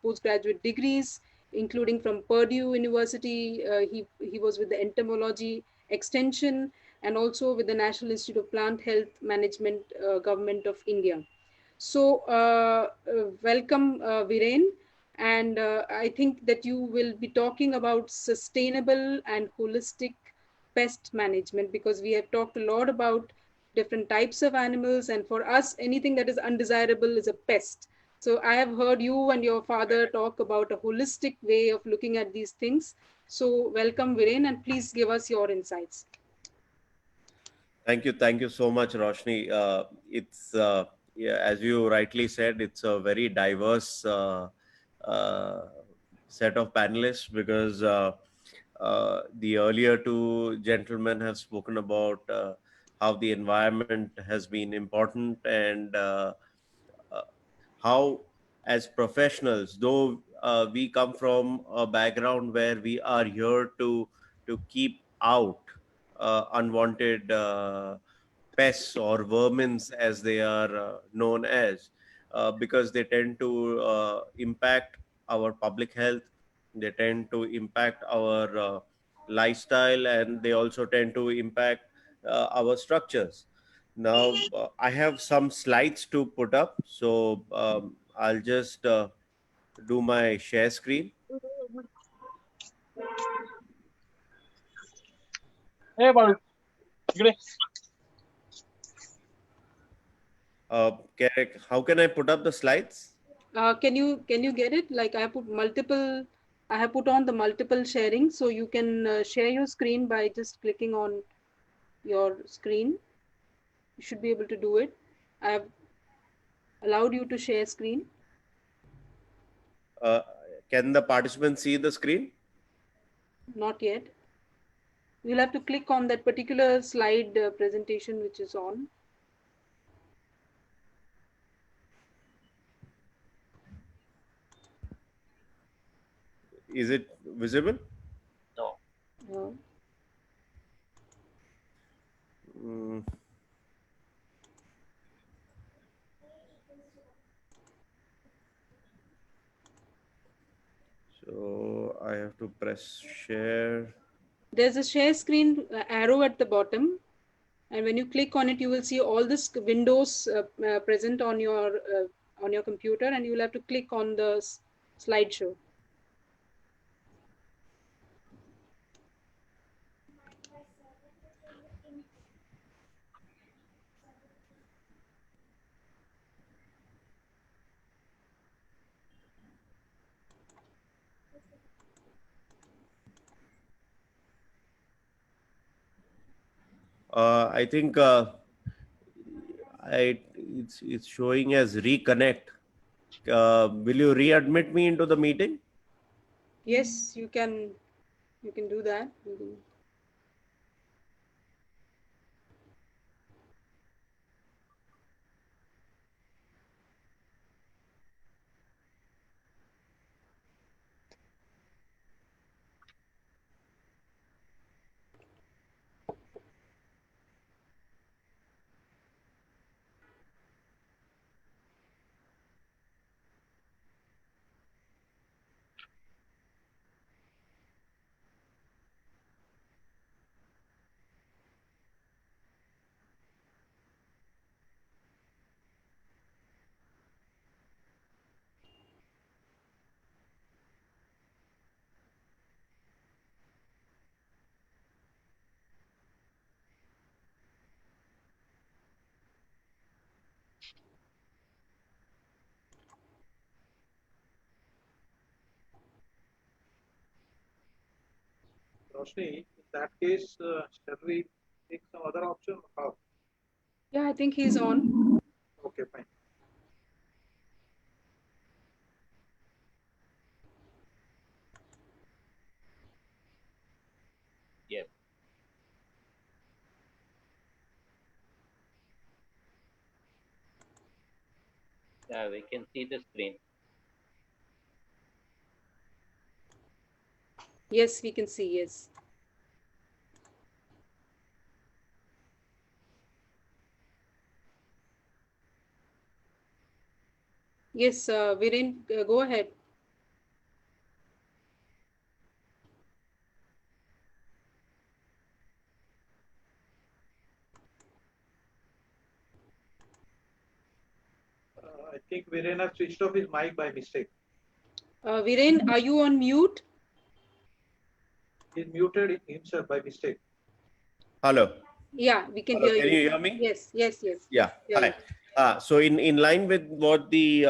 postgraduate degrees, including from Purdue University. He was with the entomology extension and also with the National Institute of Plant Health Management, Government of India. So welcome, Viren. And I think that you will be talking about sustainable and holistic pest management, because we have talked a lot about different types of animals, and for us anything that is undesirable is a pest. So I have heard you and your father talk about a holistic way of looking at these things. So welcome, Viren, and please give us your insights. Thank you so much, Roshni. It's yeah, as you rightly said, it's a very diverse uh, set of panelists because the earlier two gentlemen have spoken about how the environment has been important and uh, how, as professionals, though we come from a background where we are here to keep out unwanted pests or vermins, as they are known as, because they tend to impact our public health, they tend to impact our lifestyle, and they also tend to impact our structures. Now I have some slides to put up, so I'll just do my share screen. Hey, बाळू, इकडे. How can I put up the slides? Can you get it? Like I have put on the multiple sharing, so you can share your screen by just clicking on your screen. You should be able to do it. I have allowed you to share screen. Can the participants see the screen? Not yet. You'll have to click on that particular slide presentation which is on. Is it visible? No. Mm. So I have to press share. There's a share screen arrow at the bottom, and when you click on it, you will see all this windows present on your computer, and you will have to click on the slideshow. I think it's showing as reconnect. Will you readmit me into the meeting? Yes, you can do that. Roshni, in that case, shall we take some other option? How? Yeah, I think he's on. Okay, fine. Yes. Yeah, we can see the screen. Yes, we can see. Yes. Yes, Viren, go ahead. I think Virena switched off his mic by mistake. Viren, are you on mute? He's muted himself by mistake. Hello. Yeah, we can Hello, hear can you. you hear me? Yes. Yeah. Hear Hi. So in line with what the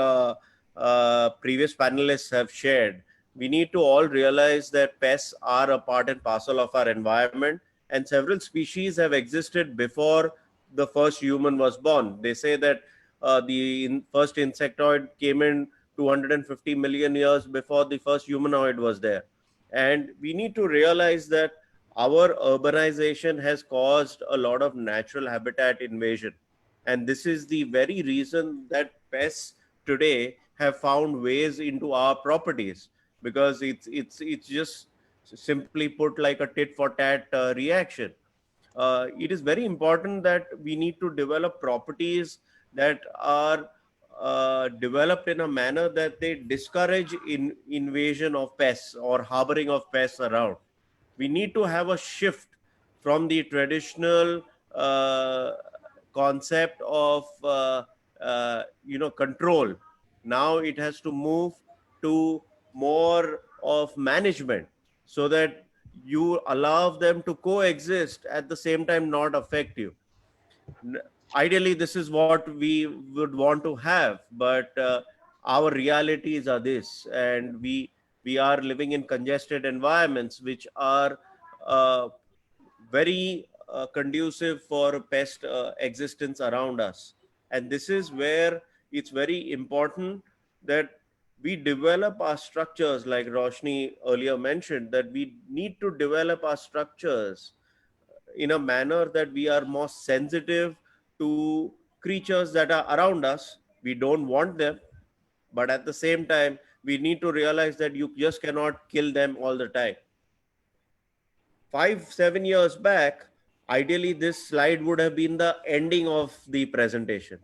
previous panelists have shared, we need to all realize that pests are a part and parcel of our environment, and several species have existed before the first human was born. They say that the first insectoid came in 250 million years before the first humanoid was there. And we need to realize that our urbanization has caused a lot of natural habitat invasion. And this is the very reason that pests today have found ways into our properties, because it's just simply put like a tit for tat reaction. It is very important that we need to develop properties that are developed in a manner that they discourage invasion of pests or harboring of pests around. We need to have a shift from the traditional concept of control. Now it has to move to more of management, so that you allow them to coexist at the same time, not affect you. Ideally, this is what we would want to have, but our realities are this, and we are living in congested environments which are uh, very conducive for pest existence around us. And this is where it's very important that we develop our structures, like Roshni earlier mentioned, that we need to develop our structures in a manner that we are more sensitive to creatures that are around us. We don't want them, but at the same time, we need to realize that you just cannot kill them all the time. 5 7 years back, ideally this slide would have been the ending of the presentation.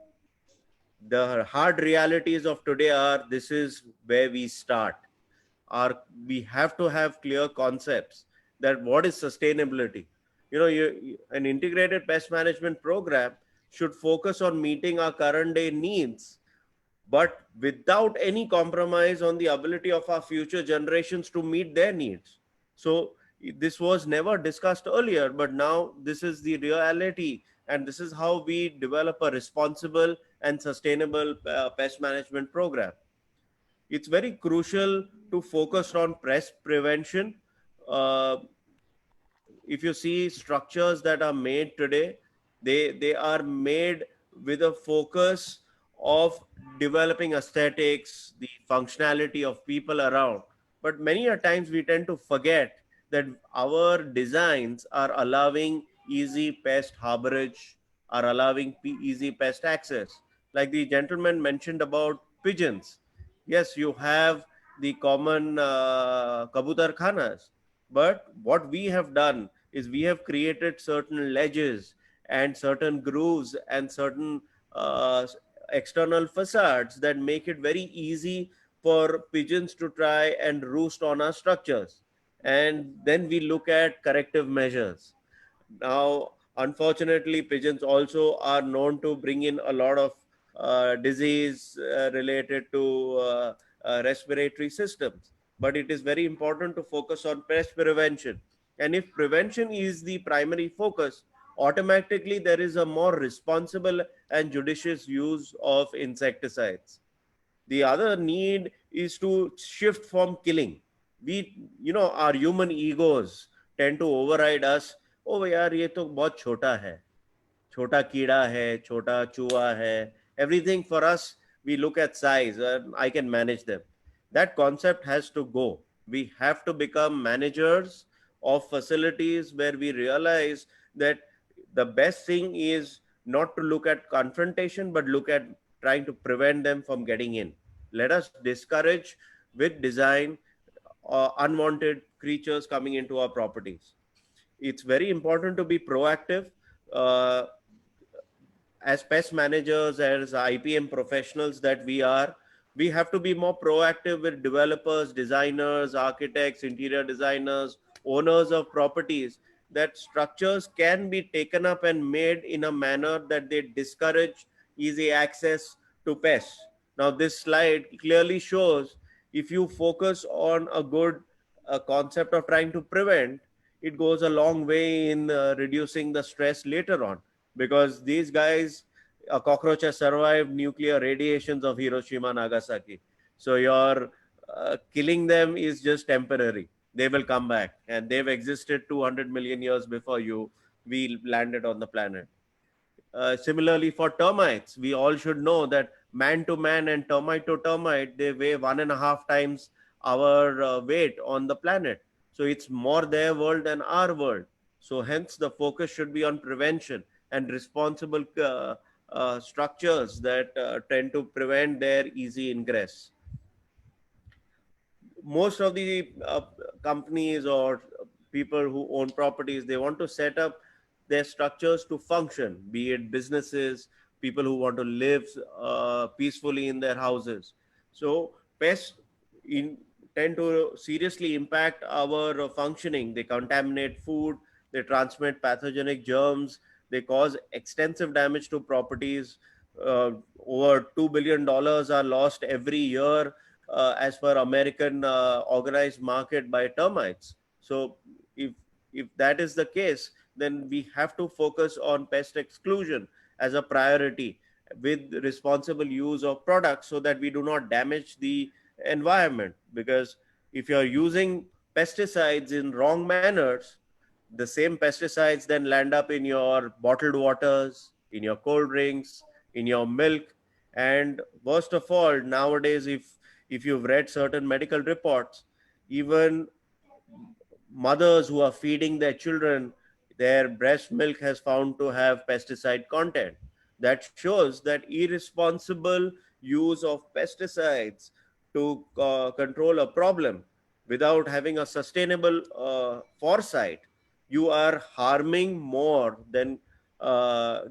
The hard realities of today are, this is where we start. We have to have clear concepts that what is sustainability. An integrated pest management program should focus on meeting our current day needs, but without any compromise on the ability of our future generations to meet their needs. So this was never discussed earlier, but now this is the reality, and this is how we develop a responsible and sustainable pest management program. It's very crucial to focus on pest prevention. Uh, if you see structures that are made today, they are made with a focus of developing aesthetics, the functionality of people around. But many a times we tend to forget that our designs are allowing easy pest harborage, are allowing easy pest access. Like the gentleman mentioned about pigeons. Yes, you have the common kabutar khanas, but what we have done is we have created certain ledges and certain grooves and certain uh, external facades that make it very easy for pigeons to try and roost on our structures. And then we look at corrective measures. Now, unfortunately, pigeons also are known to bring in a lot of disease related to respiratory systems. But it is very important to focus on pest prevention. And if prevention is the primary focus, automatically there is a more responsible and judicious use of insecticides. The other need is to shift from killing. Our human egos tend to override us. Oh यार, ये तो बहुत छोटा है, छोटा कीड़ा है, छोटा चूहा है. Everything for us, we look at size and I can manage them. That concept has to go. We have to become managers of facilities where we realize that the best thing is not to look at confrontation, but look at trying to prevent them from getting in. Let us discourage with design unwanted creatures coming into our properties. It's very important to be proactive. Uh, as pest managers, as IPM professionals that we have to be more proactive with developers, designers, architects, interior designers, owners of properties, that structures can be taken up and made in a manner that they discourage easy access to pests. Now, this slide clearly shows, if you focus on a good concept of trying to prevent, it goes a long way in reducing the stress later on, because these guys, a cockroach has survived nuclear radiations of Hiroshima, Nagasaki. So your killing them is just temporary. They will come back, and they've existed 200 million years before we landed on the planet. Similarly, for termites, we all should know that man to man and termite to termite, they weigh 1.5 times our weight on the planet. So it's more their world than our world. So hence the focus should be on prevention and responsible structures that tend to prevent their easy ingress. Most of the companies or people who own properties, they want to set up their structures to function, be it businesses, people who want to live peacefully in their houses. So pests in, tend to seriously impact our functioning. They contaminate food, they transmit pathogenic germs, They cause extensive damage to properties. Over $2 billion are lost every year, as per American organized market, by termites. So if that is the case, then we have to focus on pest exclusion as a priority, with responsible use of products, so that we do not damage the environment. Because if you're using pesticides in wrong manners, the same pesticides then land up in your bottled waters, in your cold drinks, in your milk. And worst of all, nowadays, if you've read certain medical reports, even mothers who are feeding their children, their breast milk has found to have pesticide content. That shows that irresponsible use of pesticides to control a problem without having a sustainable foresight, you are harming more than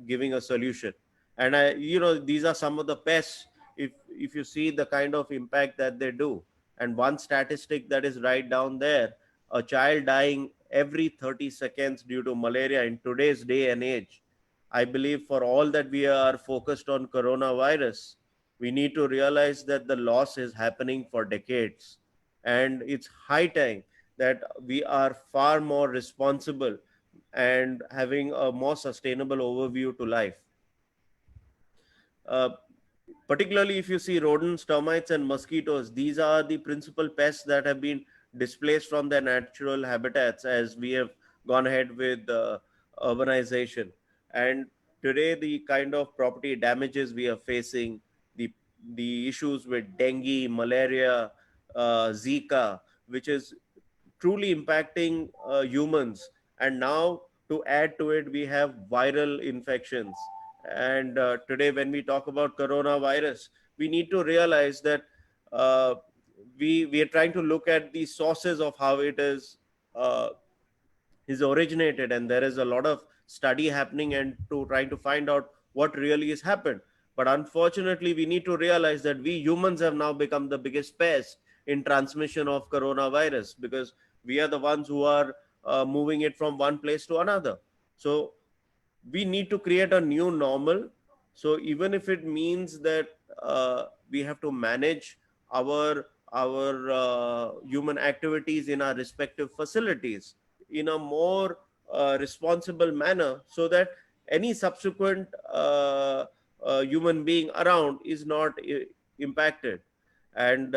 giving a solution. And these are some of the pests. If you see the kind of impact that they do, and one statistic that is right down there, a child dying every 30 seconds due to malaria in today's day and age. I believe for all that we are focused on coronavirus, we need to realize that the loss is happening for decades. And it's high time that we are far more responsible and having a more sustainable overview to life. Uh, Particularly if you see rodents, termites, and mosquitoes, these are the principal pests that have been displaced from their natural habitats as we have gone ahead with urbanization. And today, the kind of property damages we are facing, the issues with dengue, malaria, Zika, which is truly impacting humans. And now, to add to it, we have viral infections. And today, when we talk about coronavirus, we need to realize that uh, we are trying to look at the sources of how it uh, is originated, and there is a lot of study happening and to trying to find out what really has happened. But unfortunately, we need to realize that we humans have now become the biggest pest in transmission of coronavirus, because we are the ones who are moving it from one place to another. So we need to create a new normal. So even if it means that we have to manage our human activities in our respective facilities in a more responsible manner, so that any subsequent human being around is not impacted. And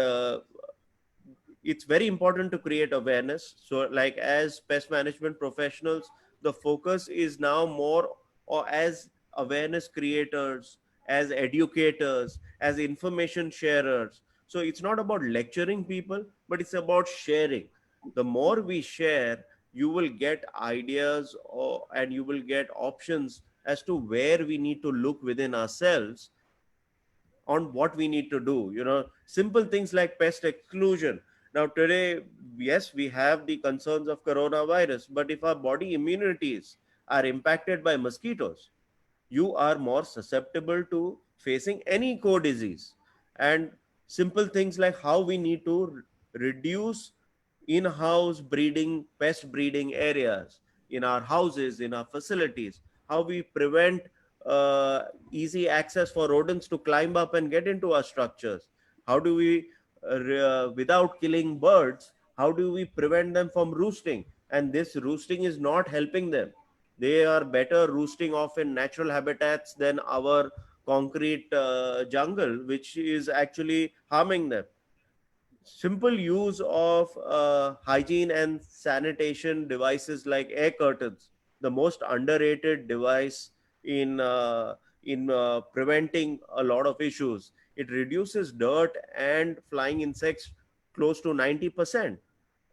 it's very important to create awareness. So like, as pest management professionals, the focus is now more, or as awareness creators, as educators, as information sharers. So it's not about lecturing people, but it's about sharing. The more we share, you will get ideas, and you will get options as to where we need to look within ourselves on what we need to do. Simple things like pest exclusion. Now today, yes, we have the concerns of coronavirus, but if our body immunities are impacted by mosquitoes, you are more susceptible to facing any core disease. And simple things like how we need to reduce in-house breeding, pest breeding areas in our houses, in our facilities, how we prevent easy access for rodents to climb up and get into our structures, how do we without killing birds, how do we prevent them from roosting? And this roosting is not helping them. They are better roosting off in natural habitats than our concrete jungle, which is actually harming them. Simple use of hygiene and sanitation devices like air curtains, the most underrated device in preventing a lot of issues. It reduces dirt and flying insects close to 90%.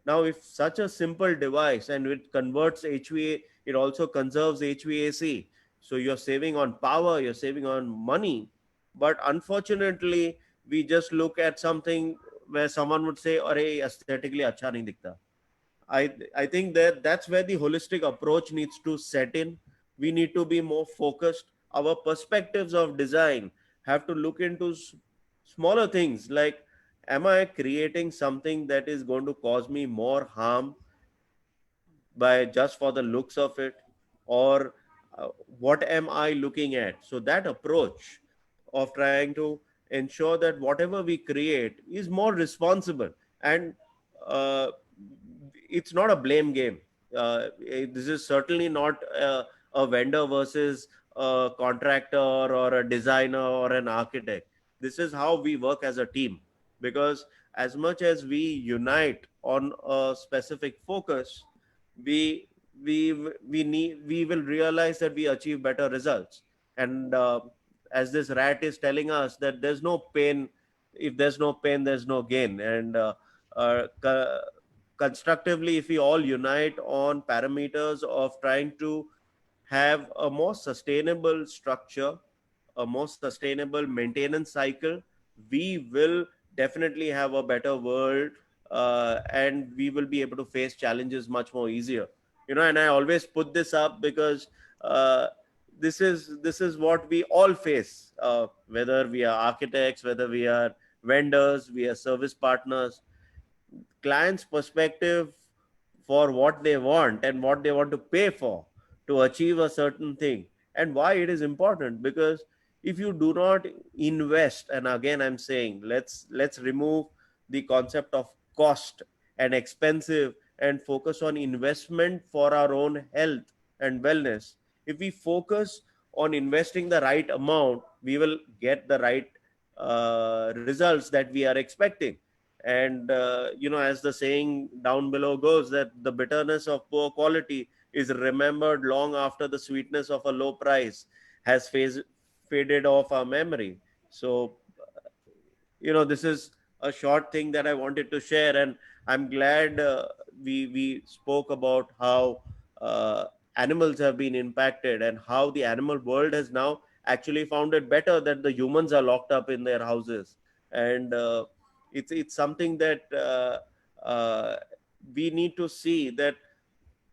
Now, if such a simple device, and it converts HVA, it also conserves HVAC. So you're saving on power, you're saving on money. But unfortunately, we just look at something where someone would say, "Arey, aesthetically acha nahi dikhta." I think that that's where the holistic approach needs to set in. We need to be more focused. Our perspectives of design have to look into smaller things like, am I creating something that is going to cause me more harm by just for the looks of it? Or what am I looking at? So that approach of trying to ensure that whatever we create is more responsible, and uh, it's not a blame game. This is certainly not a vendor versus a contractor or a designer or an architect. This is how we work as a team, because as much as we unite on a specific focus, we we will realize that we achieve better results. And as this rat is telling us that there's no pain, if there's no pain there's no gain. And uh, co- constructively, if we all unite on parameters of trying to have a more sustainable structure, a more sustainable maintenance cycle, we will definitely have a better world, and we will be able to face challenges much more easier. And I always put this up because uh, this is what we all face, whether we are architects, whether we are vendors, we are service partners. Clients' perspective for what they want and what they want to pay for to achieve a certain thing, and why it is important. Because if you do not invest, and again I'm saying, let's remove the concept of cost and expensive and focus on investment for our own health and wellness. If we focus on investing the right amount, we will get the right results that we are expecting. And as the saying down below goes, that the bitterness of poor quality is remembered long after the sweetness of a low price has faded off our memory. So this is a short thing that I wanted to share, and I'm glad we spoke about how animals have been impacted, and how the animal world has now actually found it better that the humans are locked up in their houses. And it's something that uh, we need to see, that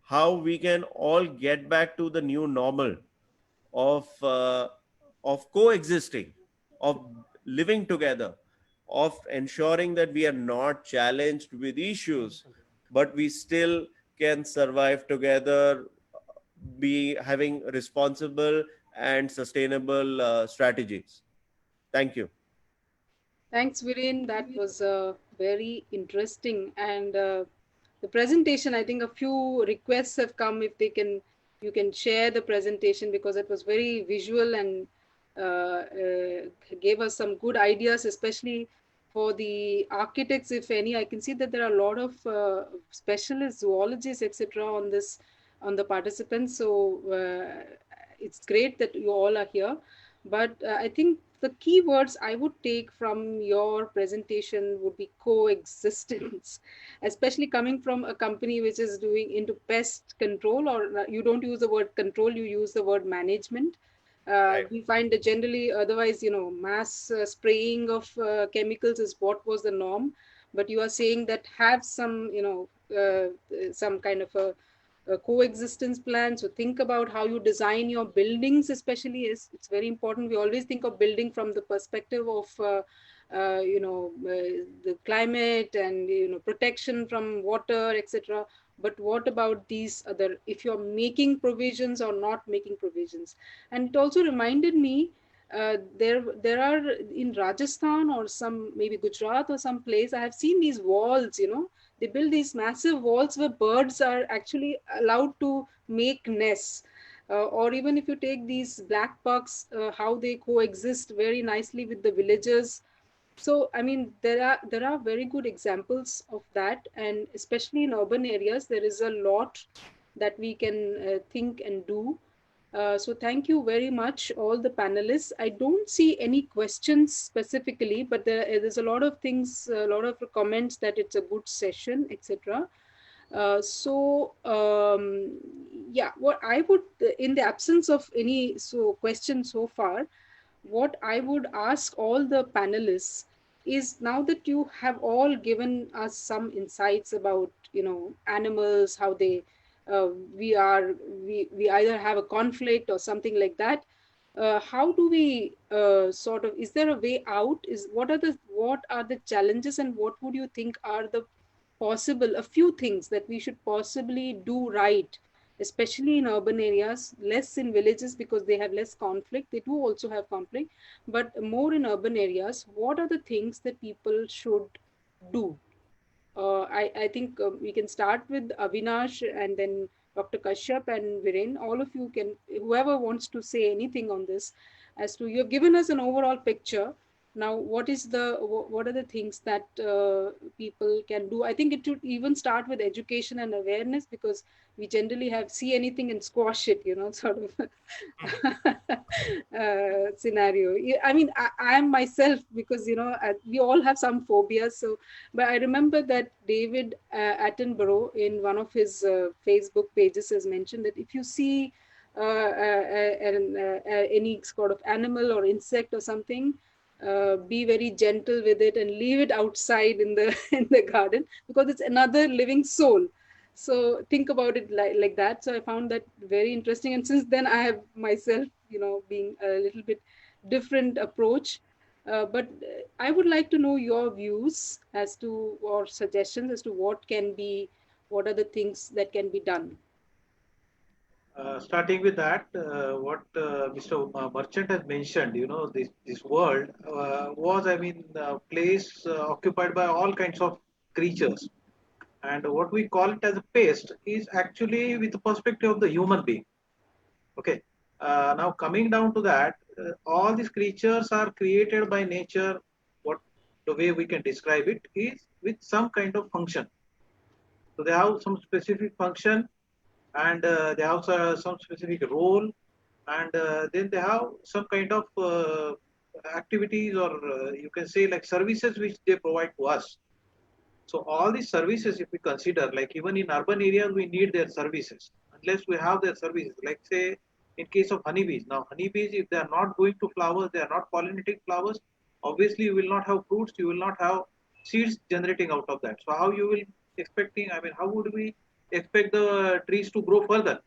how we can all get back to the new normal of coexisting, of living together, of ensuring that we are not challenged with issues, but we still can survive together, be having responsible and sustainable strategies. Thank you. Thanks, Viren. That was very interesting. And the presentation, I think a few requests have come if you can share the presentation, because it was very visual and gave us some good ideas, especially for the architects, if any. I can see that there are a lot of specialists, zoologists, etc. on the participants. So it's great that you all are here. But I think the key words I would take from your presentation would be coexistence, especially coming from a company which is doing into pest control, or you don't use the word control, you use the word management. Right. We find that generally, otherwise, mass spraying of chemicals is what was the norm. But you are saying that have some, some kind of a coexistence plan. So think about how you design your buildings, especially is it's very important. We always think of building from the perspective of the climate and protection from water, etc. But what about these other, if you're making provisions or not making provisions? And it also reminded me, there are in Rajasthan or some maybe Gujarat or some place, I have seen these walls, they build these massive walls where birds are actually allowed to make nests. Or even if you take these black bucks, how they coexist very nicely with the villagers. So I mean, there are very good examples of that, and especially in urban areas there is a lot that we can think and do. So thank you very much, all the panelists. I don't see any questions specifically, but there's a lot of things, a lot of comments that it's a good session, etc. Yeah, what I would, in the absence of any question so far, what I would ask all the panelists is, now that you have all given us some insights about, animals, how they, uh, we either have a conflict or something like that. How do we sort of, is there a way out? What are the challenges, and what would you think are the possible, a few things that we should possibly do right especially in urban areas, less in villages because they have less conflict. They do also have conflict, but more in urban areas. What are the things that people should do? I think we can start with Avinash and then Dr. Kashyap and Viren. All of you can, whoever wants to say anything on this, as to you have given us an overall picture. Now, what are the things that people can do? I think it should even start with education and awareness, because we generally have see anything and squash it, sort of scenario. I mean, I am myself, because we all have some phobias. So, but I remember that David Attenborough in one of his Facebook pages has mentioned that if you see any sort of animal or insect or something, be very gentle with it and leave it outside in the in the garden, because it's another living soul. So think about it like that. So I found that very interesting, and since then I have myself, being a little bit different approach. But I would like to know your views as to, or suggestions as to what are the things that can be done. Starting with that, what Mr. Merchant has mentioned, this world was, I mean, a place occupied by all kinds of creatures. And what we call it as a pest is actually with the perspective of the human being. Okay. Now coming down to that, all these creatures are created by nature. What the way we can describe it is with some kind of function. So they have some specific function, and they have some specific role, and then they have some kind of activities, or you can say like services which they provide to us. So all these services, if we consider, like even in urban areas, we need their services. Unless we have their services, like say in case of honeybees. Now honeybees, if they are not going to flowers, they are not pollinating flowers. Obviously, you will not have fruits. You will not have seeds generating out of that. So how you will expecting? I mean, how would we expect the trees to grow further?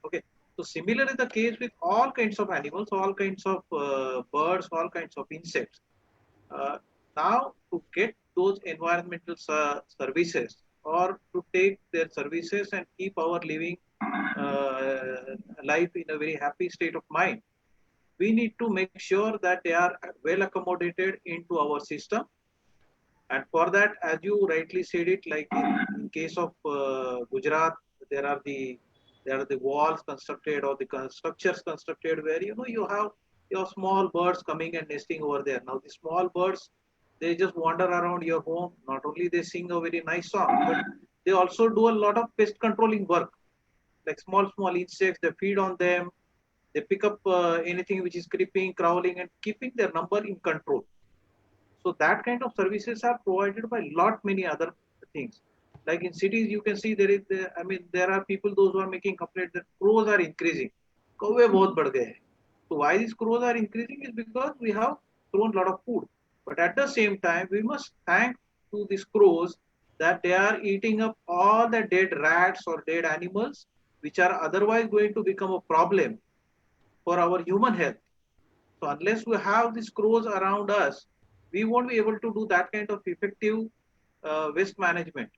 Okay. So similar is the case with all kinds of animals, all kinds of birds, all kinds of insects. Uh, Now, to get those environmental services, or to take their services and keep our living life in a very happy state of mind, we need to make sure that they are well accommodated into our system. And for that, as you rightly said it, like in case of Gujarat, there are the walls constructed, or the structures constructed where you have your small birds coming and nesting over there. Now the small birds, they just wander around your home. Not only they sing a very nice song, but they also do a lot of pest controlling work, like small insects. They feed on them. They pick up anything which is creeping, crawling, and keeping their number in control. So that kind of services are provided by lot many other things. Like in cities, you can see I mean, there are people those who are making complaints that crows are increasing. कौवे बहुत बढ़ गए हैं. So why these crows are increasing is because we have thrown a lot of food. But at the same time, we must thank to these crows that they are eating up all the dead rats or dead animals, which are otherwise going to become a problem for our human health. So unless we have these crows around us, we won't be able to do that kind of effective waste management.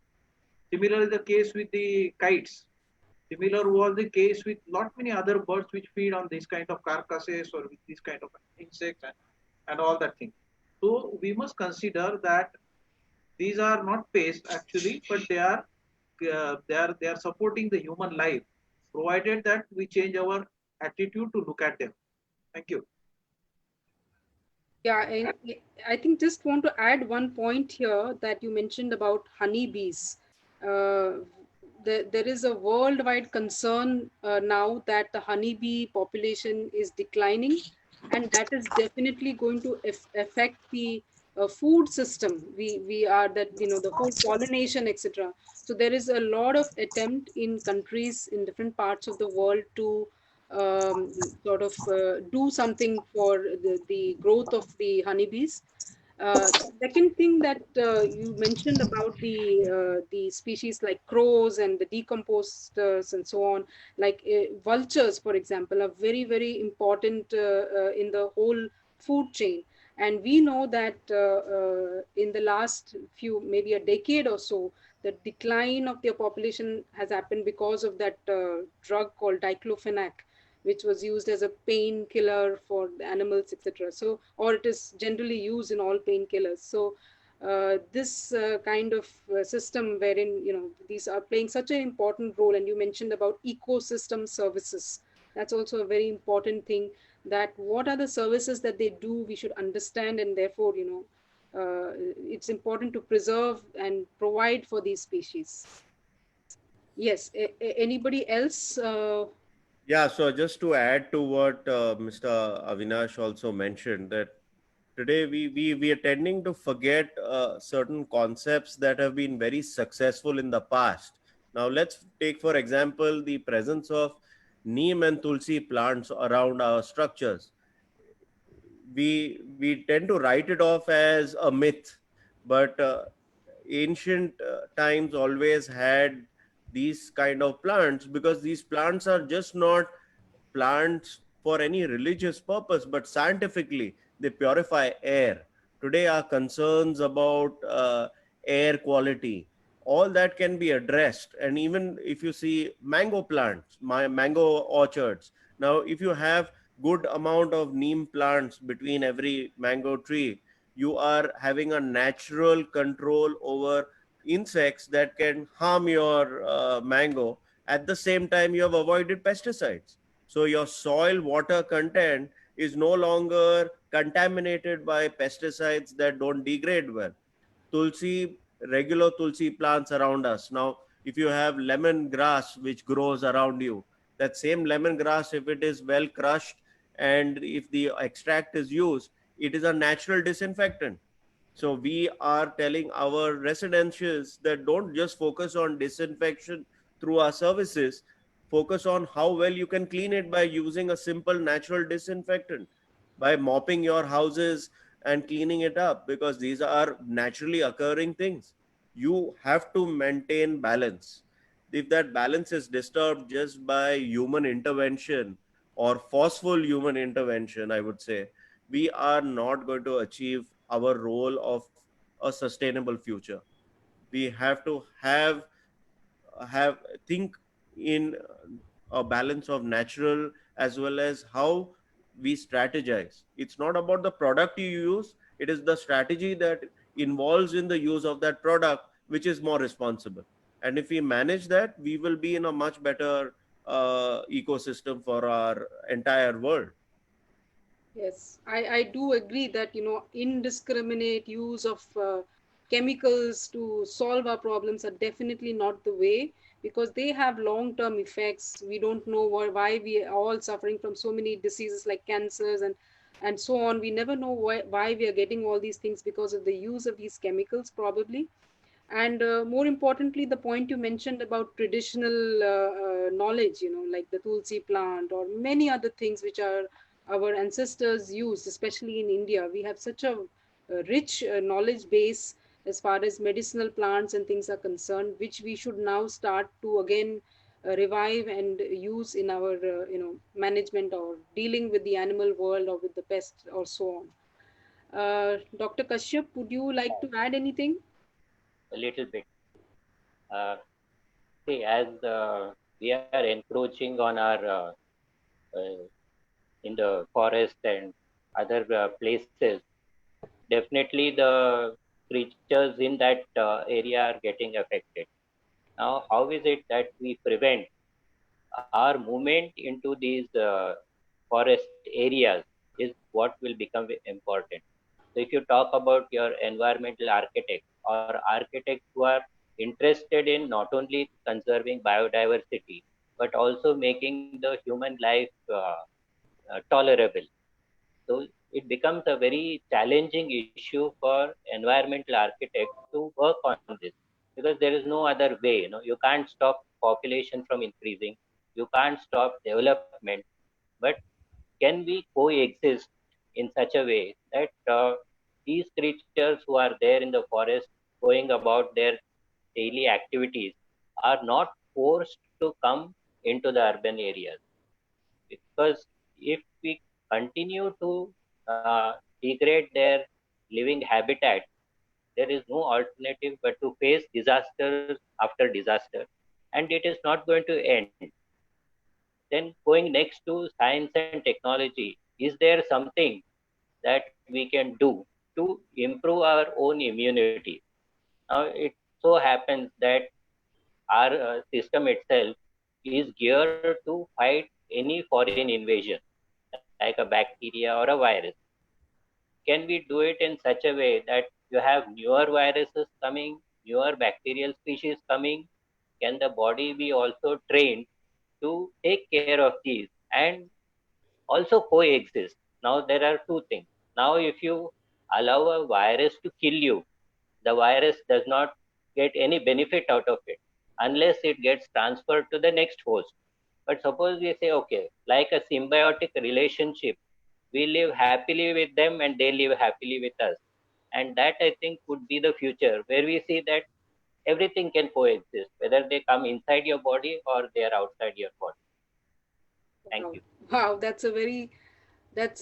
Similarly, the case with the kites. Similar was the case with lot many other birds which feed on this kind of carcasses, or with this kind of insects, and all that thing. So we must consider that these are not pests actually, but they are supporting the human life, provided that we change our attitude to look at them. Thank you. Yeah, I think just want to add one point here that you mentioned about honeybees. There is a worldwide concern now that the honeybee population is declining, and that is definitely going to affect the food system. We are that, the whole pollination, etc. So there is a lot of attempt in countries in different parts of the world to sort of do something for the growth of the honeybees. Second thing that you mentioned about the species like crows and the decomposters and so on, like vultures, for example, are very, very important in the whole food chain. And we know that in the last few, maybe a decade or so, the decline of their population has happened because of that drug called diclofenac, which was used as a painkiller for the animals, etc. So, or it is generally used in all painkillers. So, this kind of system wherein these are playing such an important role, and you mentioned about ecosystem services. That's also a very important thing. That what are the services that they do, we should understand, and therefore it's important to preserve and provide for these species. Yes. Anybody else? Yeah, so just to add to what Mr. Avinash also mentioned, that today we are tending to forget certain concepts that have been very successful in the past. Now, let's take, for example, the presence of neem and tulsi plants around our structures. We tend to write it off as a myth, but ancient times always had these kind of plants, because these plants are just not plants for any religious purpose, but scientifically they purify air. Today our concerns about air quality, all that can be addressed. And even if you see mango plants, my mango orchards, now if you have good amount of neem plants between every mango tree, you are having a natural control over insects that can harm your mango. At the same time, you have avoided pesticides, so your soil water content is no longer contaminated by pesticides that don't degrade well. Tulsi, regular tulsi plants around us. Now, if you have lemon grass which grows around you, that same lemon grass, if it is well crushed and if the extract is used, it is a natural disinfectant. So we are telling our residentials that don't just focus on disinfection through our services, focus on how well you can clean it by using a simple natural disinfectant, by mopping your houses and cleaning it up, because these are naturally occurring things. You have to maintain balance. If that balance is disturbed just by human intervention or forceful human intervention, I would say, we are not going to achieve our role of a sustainable future. We have to have think in a balance of natural as well as how we strategize. It's not about the product you use, it is the strategy that involves in the use of that product which is more responsible. And if we manage that, we will be in a much better ecosystem for our entire world. Yes, I do agree that, indiscriminate use of chemicals to solve our problems are definitely not the way, because they have long-term effects. We don't know why we are all suffering from so many diseases like cancers and so on. We never know why we are getting all these things because of the use of these chemicals, probably. And more importantly, the point you mentioned about traditional knowledge, like the tulsi plant or many other things which are our ancestors used, especially in India. We have such a rich knowledge base as far as medicinal plants and things are concerned, which we should now start to again revive and use in our management or dealing with the animal world or with the pests or so on. Dr. Kashyap, would you like to add anything? A little bit. Uh, See, as we are encroaching on our in the forest and other places, definitely the creatures in that area are getting affected. Now, how is it that we prevent our movement into these forest areas is what will become important. So if you talk about your environmental architects or architects who are interested in not only conserving biodiversity, but also making the human life tolerable. So it becomes a very challenging issue for environmental architects to work on this, because there is no other way. You can't stop population from increasing, you can't stop development, but can we coexist in such a way that these creatures who are there in the forest going about their daily activities are not forced to come into the urban areas? Because if we continue to degrade their living habitat, There is no alternative but to face disasters after disaster, and it is not going to end. Then going next to science and technology, is there something that we can do to improve our own immunity? Now, it so happens that our system itself is geared to fight any foreign invasion, like a bacteria or a virus. Can we do it in such a way that you have newer viruses coming, newer bacterial species coming? Can the body be also trained to take care of these and also coexist? Now, there are two things. Now, if you allow a virus to kill you, the virus does not get any benefit out of it unless it gets transferred to the next host. But suppose we say, okay, like a symbiotic relationship, we live happily with them and they live happily with us. And that, I think, would be the future where we see that everything can coexist, whether they come inside your body or they are outside your body. Thank Wow. you. Wow, that's a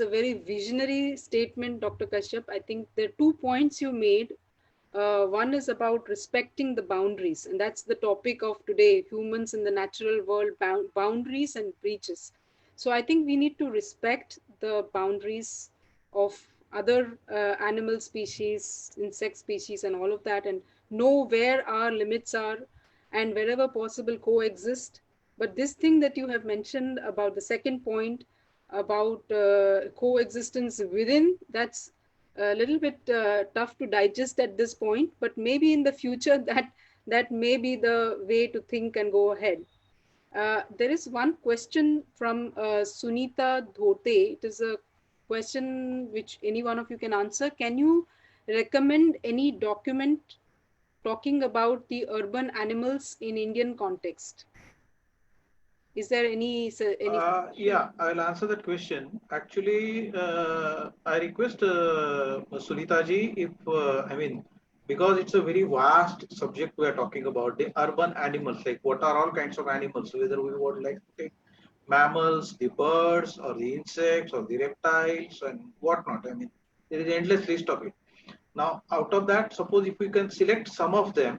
very visionary statement, Dr. Kashyap. I think there are 2 points you made. One is about respecting the boundaries, and that's the topic of today: humans in the natural world, boundaries and breaches. So I think we need to respect the boundaries of other animal species, insect species, and all of that, and know where our limits are, and wherever possible coexist. But this thing that you have mentioned about the second point about coexistence within, that's a little bit tough to digest at this point, but maybe in the future that may be the way to think and go ahead. There is one question from Sunita Dhote. It is a question which any one of you can answer. Can you recommend any document talking about the urban animals in Indian context? Is there any? Yeah, I'll answer that question. Actually, I request Sunita ji, if I mean, because it's a very vast subject we are talking about, the urban animals, like what are all kinds of animals, whether we would like to take mammals, the birds, or the insects, or the reptiles, and whatnot. I mean, there is an endless list of it. Now, out of that, suppose if we can select some of them,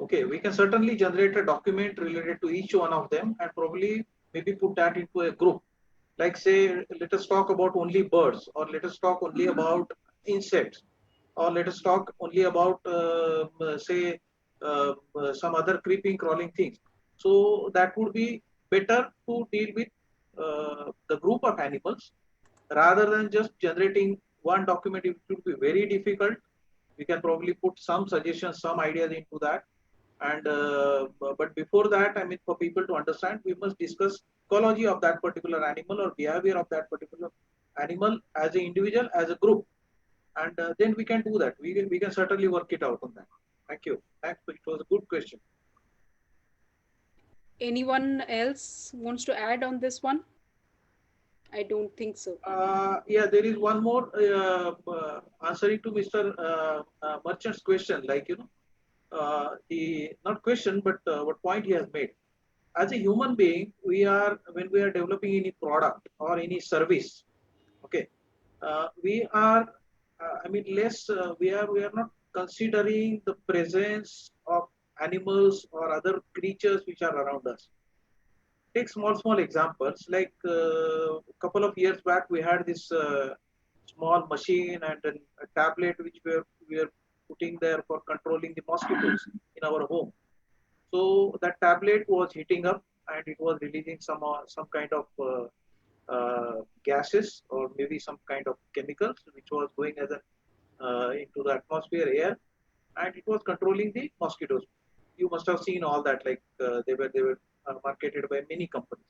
okay, we can certainly generate a document related to each one of them and probably maybe put that into a group. Like say, let us talk about only birds, or let us talk only about insects, or let us talk only about say some other creeping, crawling things. So that would be better to deal with the group of animals rather than just generating one document. It would be very difficult. We can probably put some suggestions, some ideas into that, and but before that, I mean, for people to understand, we must discuss ecology of that particular animal or behavior of that particular animal as an individual, as a group, and then we can do that. We can certainly work it out on that. Thank you. Thanks. It was a good question. Anyone else wants to add on this one? I don't think so. Yeah, there is one more answering to Mr. Merchant's question. Like, the not question, but what point he has made. As a human being, we are, when we are developing any product or any service, okay, we are, I mean, less. We are not considering the presence of animals or other creatures which are around us. Take small examples. Like a couple of years back, we had this small machine and a tablet which we are putting there for controlling the mosquitoes in our home. So that tablet was heating up and it was releasing some kind of gases or maybe some kind of chemicals which was going as a into the atmosphere air, and it was controlling the mosquitoes. You must have seen all that, like they were marketed by many companies.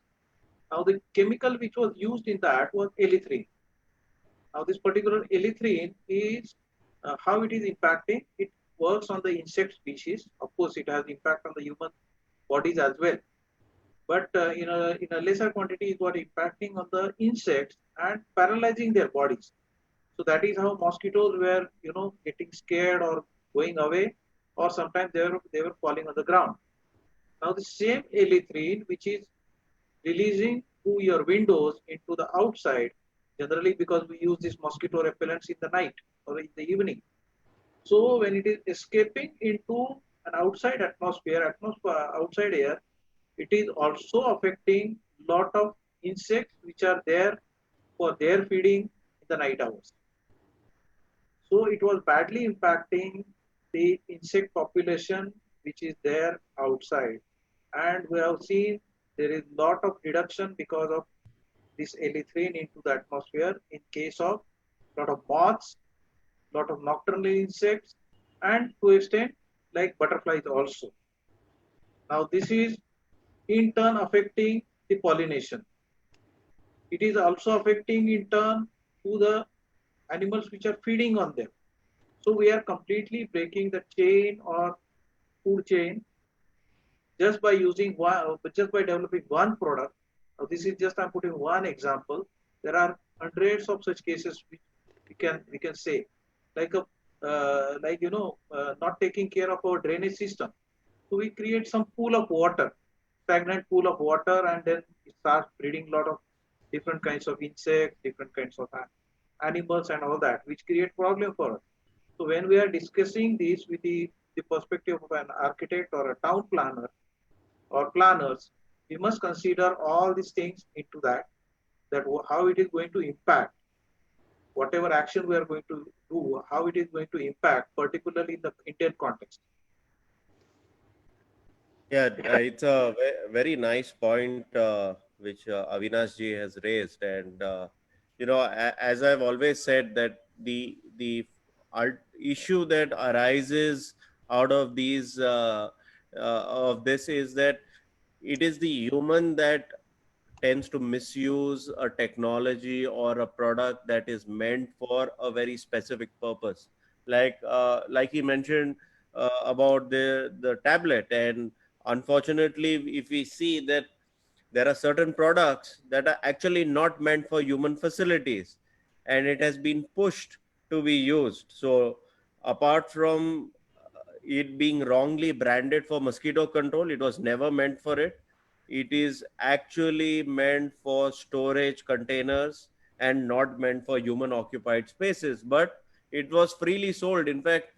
Now the chemical which was used in that was erythrin. Now this particular erythrin is how it is impacting. It works on the insect species. Of course, it has impact on the human bodies as well. But in a lesser quantity, it was impacting on the insects and paralyzing their bodies. So that is how mosquitoes were, getting scared or going away, or sometimes they were falling on the ground. Now the same erythrin, which is releasing through your windows into the outside, generally because we use these mosquito repellents in the night or in the evening. So when it is escaping into an outside outside air, it is also affecting lot of insects which are there for their feeding in the night hours. So it was badly impacting the insect population which is there outside. And we have seen there is lot of reduction because of this elethrine into the atmosphere in case of lot of moths, lot of nocturnal insects, and to extent like butterflies also. Now this is in turn affecting the pollination. It is also affecting in turn to the animals which are feeding on them. So we are completely breaking the chain or food chain just by using just by developing one product. Now this is just I'm putting one example. There are hundreds of such cases which we can say, like a not taking care of our drainage system. So we create some pool of water, stagnant pool of water, and then it starts breeding a lot of different kinds of insects, different kinds of animals, and all that, which create problem for us. So when we are discussing this with the perspective of an architect or a town planner or planners, we must consider all these things into that how it is going to impact whatever action we are going to do, how it is going to impact, particularly in the Indian context. Yeah, it's a very nice point which Avinash ji has raised, and as I've always said, that the issue that arises out of these of this is that it is the human that tends to misuse a technology or a product that is meant for a very specific purpose, like he mentioned about the tablet. And unfortunately, if we see that there are certain products that are actually not meant for human facilities, and it has been pushed to be used. So apart from it being wrongly branded for mosquito control, it was never meant for it. It is actually meant for storage containers and not meant for human occupied spaces, but it was freely sold. In fact,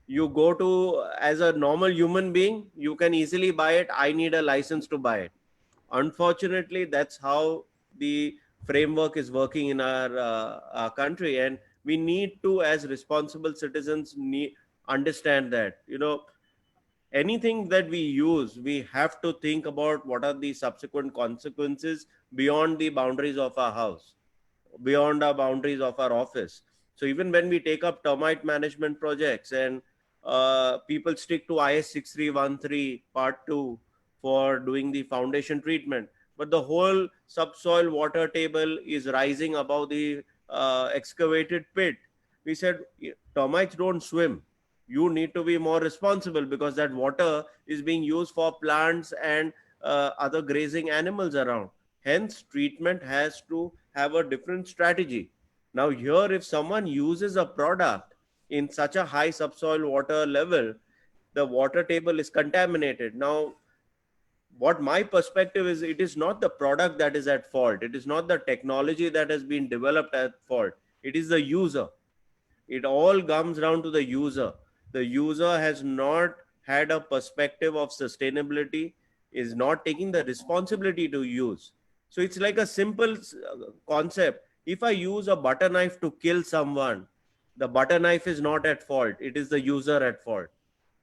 you go to, as a normal human being, you can easily buy it. I need a license to buy it. Unfortunately, that's how the framework is working in our country, and we need to, as responsible citizens, understand that anything that we use, we have to think about what are the subsequent consequences beyond the boundaries of our house, beyond our boundaries of our office. So even when we take up termite management projects, and people stick to IS 6313 part 2 for doing the foundation treatment, but the whole subsoil water table is rising above the excavated pit. We said, termites don't swim. You need to be more responsible, because that water is being used for plants and other grazing animals around. Hence, treatment has to have a different strategy. Now, here, if someone uses a product in such a high subsoil water level, the water table is contaminated. Now, what my perspective is, it is not the product that is at fault. It is not the technology that has been developed at fault. It is the user. It all comes down to the user. The user has not had a perspective of sustainability, is not taking the responsibility to use. So it's like a simple concept. If I use a butter knife to kill someone, the butter knife is not at fault. It is the user at fault.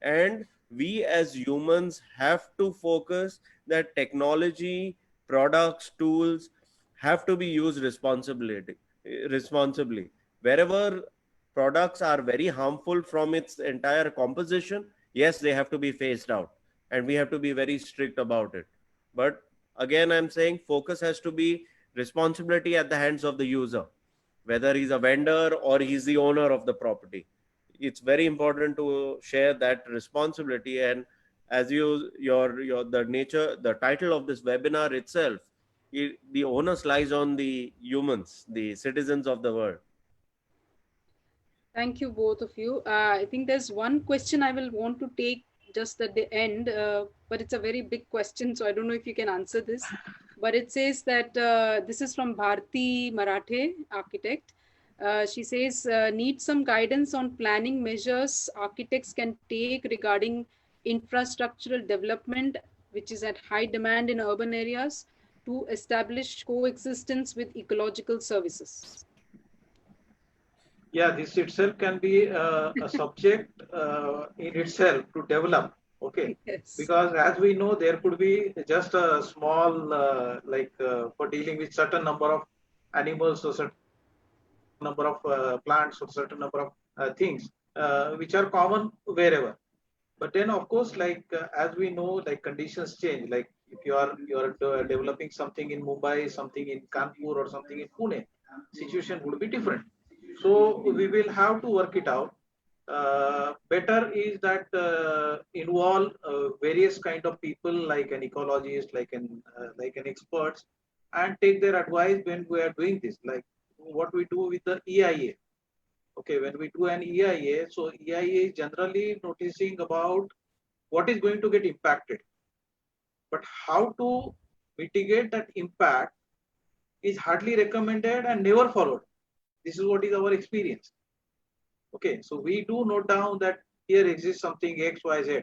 And we as humans have to focus that technology, products, tools have to be used responsibly. Wherever products are very harmful from its entire composition, yes, they have to be phased out, and we have to be very strict about it. But again, I'm saying focus has to be responsibility at the hands of the user, whether he's a vendor or he's the owner of the property. It's very important to share that responsibility. And as the title of this webinar itself, the onus lies on the humans, the citizens of the world. Thank you, both of you. I think there's one question I will want to take just at the end, but it's a very big question, so I don't know if you can answer this. But it says that this is from Bharti Marathe, architect. She says, need some guidance on planning measures architects can take regarding infrastructural development, which is at high demand in urban areas, to establish coexistence with ecological services. Yeah, this itself can be a subject in itself to develop. Okay, Yes. because as we know, there could be just a small, for dealing with certain number of animals or certain number of plants or certain number of things which are common wherever. But then, of course, as we know, like conditions change. Like if you are developing something in Mumbai, something in Kanpur, or something in Pune, situation would be different. So we will have to work it out. Better is that involve various kind of people like an ecologist, like an experts, and take their advice when we are doing this. Like what we do with the EIA. Okay, when we do an EIA, so EIA is generally noticing about what is going to get impacted, but how to mitigate that impact is hardly recommended and never followed. This is what is our experience. Okay, so we do note down that here exists something X, Y, Z,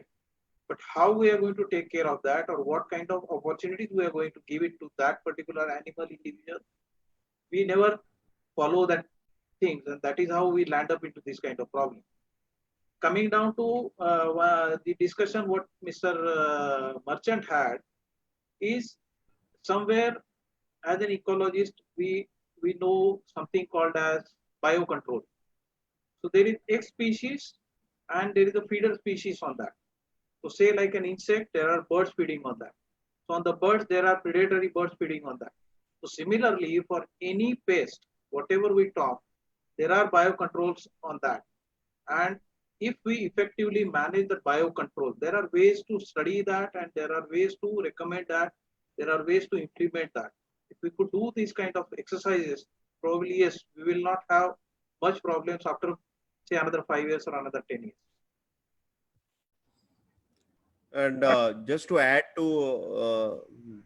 but how we are going to take care of that, or what kind of opportunities we are going to give it to that particular animal individual, we never follow that things, and that is how we land up into this kind of problem. Coming down to the discussion what Mr. Merchant had is somewhere as an ecologist we know something called as biocontrol. So there is X species and there is a feeder species on that. So say like an insect, there are birds feeding on that. So on the birds, there are predatory birds feeding on that. So similarly, for any pest, whatever we talk, there are biocontrols on that. And if we effectively manage the biocontrol, there are ways to study that and there are ways to recommend that. There are ways to implement that. If we could do these kind of exercises, probably yes, we will not have much problems after say another 5 years or another 10 years. And just to add to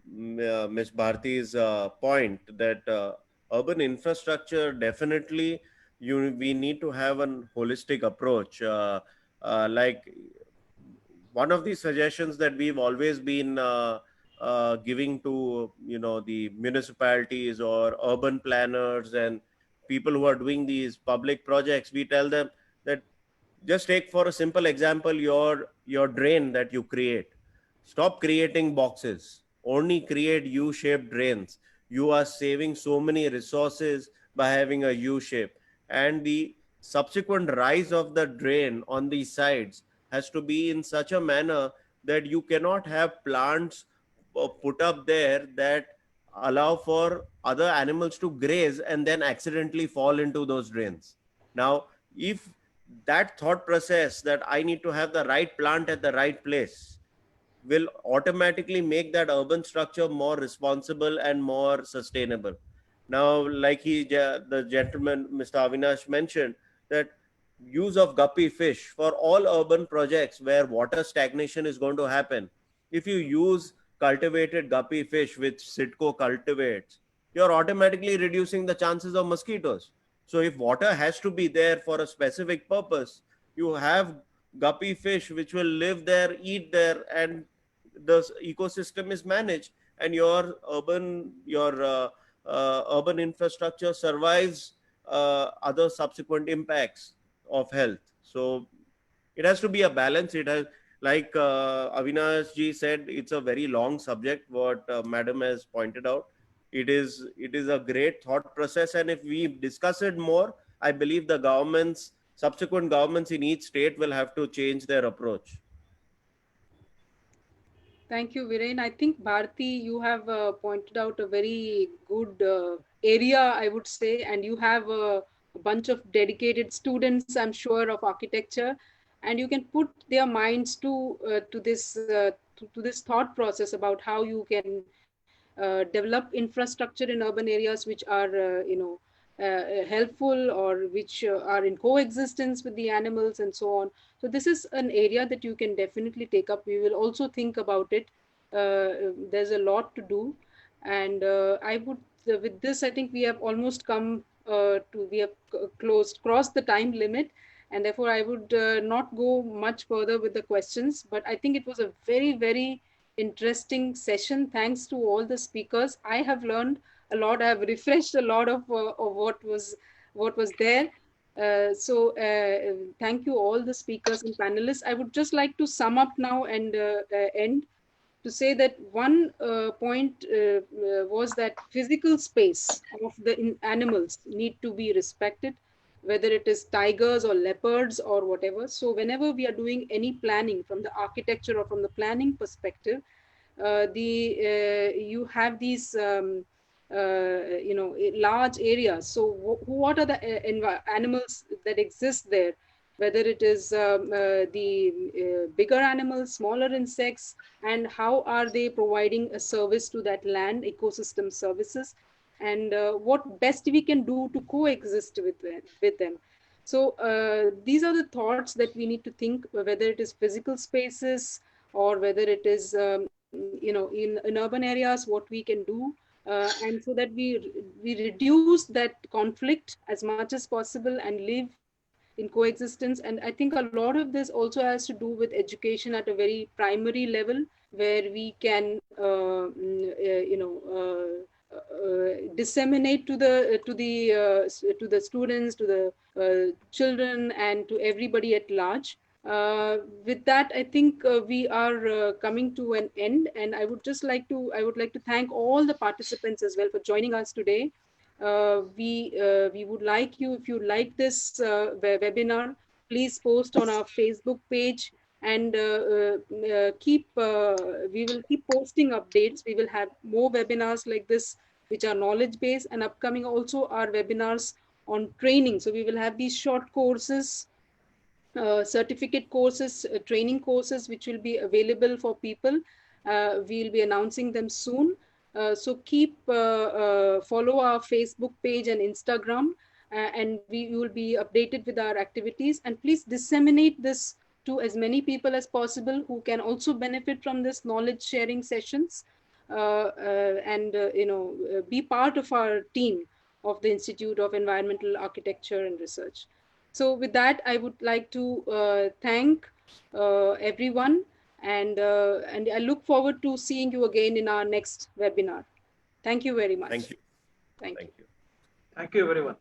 Ms. Bharti's point that urban infrastructure definitely we need to have a holistic approach. Like one of the suggestions that we've always been giving to the municipalities or urban planners and people who are doing these public projects, we tell them that just take for a simple example your drain that you create. Stop creating boxes, only create U-shaped drains. You are saving so many resources by having a U shape, and the subsequent rise of the drain on the sides has to be in such a manner that you cannot have plants put up there that allow for other animals to graze and then accidentally fall into those drains. Now, if that thought process that I need to have the right plant at the right place will automatically make that urban structure more responsible and more sustainable. Now, like the gentleman, Mr. Avinash mentioned, that use of guppy fish for all urban projects where water stagnation is going to happen. If you use cultivated guppy fish, which Sitco cultivates, you're automatically reducing the chances of mosquitoes. So if water has to be there for a specific purpose, you have guppy fish which will live there, eat there, and the ecosystem is managed, and your urban infrastructure survives other subsequent impacts of health. So it has to be a balance. It has, like Avinash ji said, it's a very long subject. What Madam has pointed out, it is a great thought process, and if we discuss it more, I believe the subsequent governments in each state will have to change their approach. Thank you, Viren. I think Bharti, you have pointed out a very good area, I would say, and you have a bunch of dedicated students, I'm sure, of architecture, and you can put their minds to this thought process about how you can develop infrastructure in urban areas which are, helpful or which are in coexistence with the animals and so on. So this is an area that you can definitely take up. We will also think about it. There's a lot to do, and with this, I think we have almost come we have crossed the time limit, and therefore I would not go much further with the questions. But I think it was a very, very interesting session. Thanks to all the speakers. I have learned a lot. I have refreshed a lot of what was there. Thank you all the speakers and panelists. I would just like to sum up now and end to say that one point was that physical space of the animals need to be respected, whether it is tigers or leopards or whatever. So whenever we are doing any planning from the architecture or from the planning perspective, you have these large areas. So what are the animals that exist there? Whether it is the bigger animals, smaller insects, and how are they providing a service to that land, ecosystem services, and what best we can do to coexist with them. So these are the thoughts that we need to think, whether it is physical spaces or whether it is in urban areas, what we can do, and so that we reduce that conflict as much as possible and live in coexistence. And I think a lot of this also has to do with education at a very primary level, where we can disseminate to the students, to the children, and to everybody at large. With that, I think we are coming to an end, and I would like to thank all the participants as well for joining us today. We would like you, if you like this webinar, please post on our Facebook page, and we will keep posting updates. We will have more webinars like this, which are knowledge based, and upcoming also are webinars on training. So we will have these short courses, certificate courses, training courses, which will be available for people. We'll be announcing them soon. So follow our Facebook page and Instagram, and we will be updated with our activities. And please disseminate this to as many people as possible who can also benefit from this knowledge sharing sessions, and be part of our team of the Institute of Environmental Architecture and Research. So with that, I would like to thank everyone, and I look forward to seeing you again in our next webinar. Thank you very much. Thank you. Thank you. Thank you, everyone.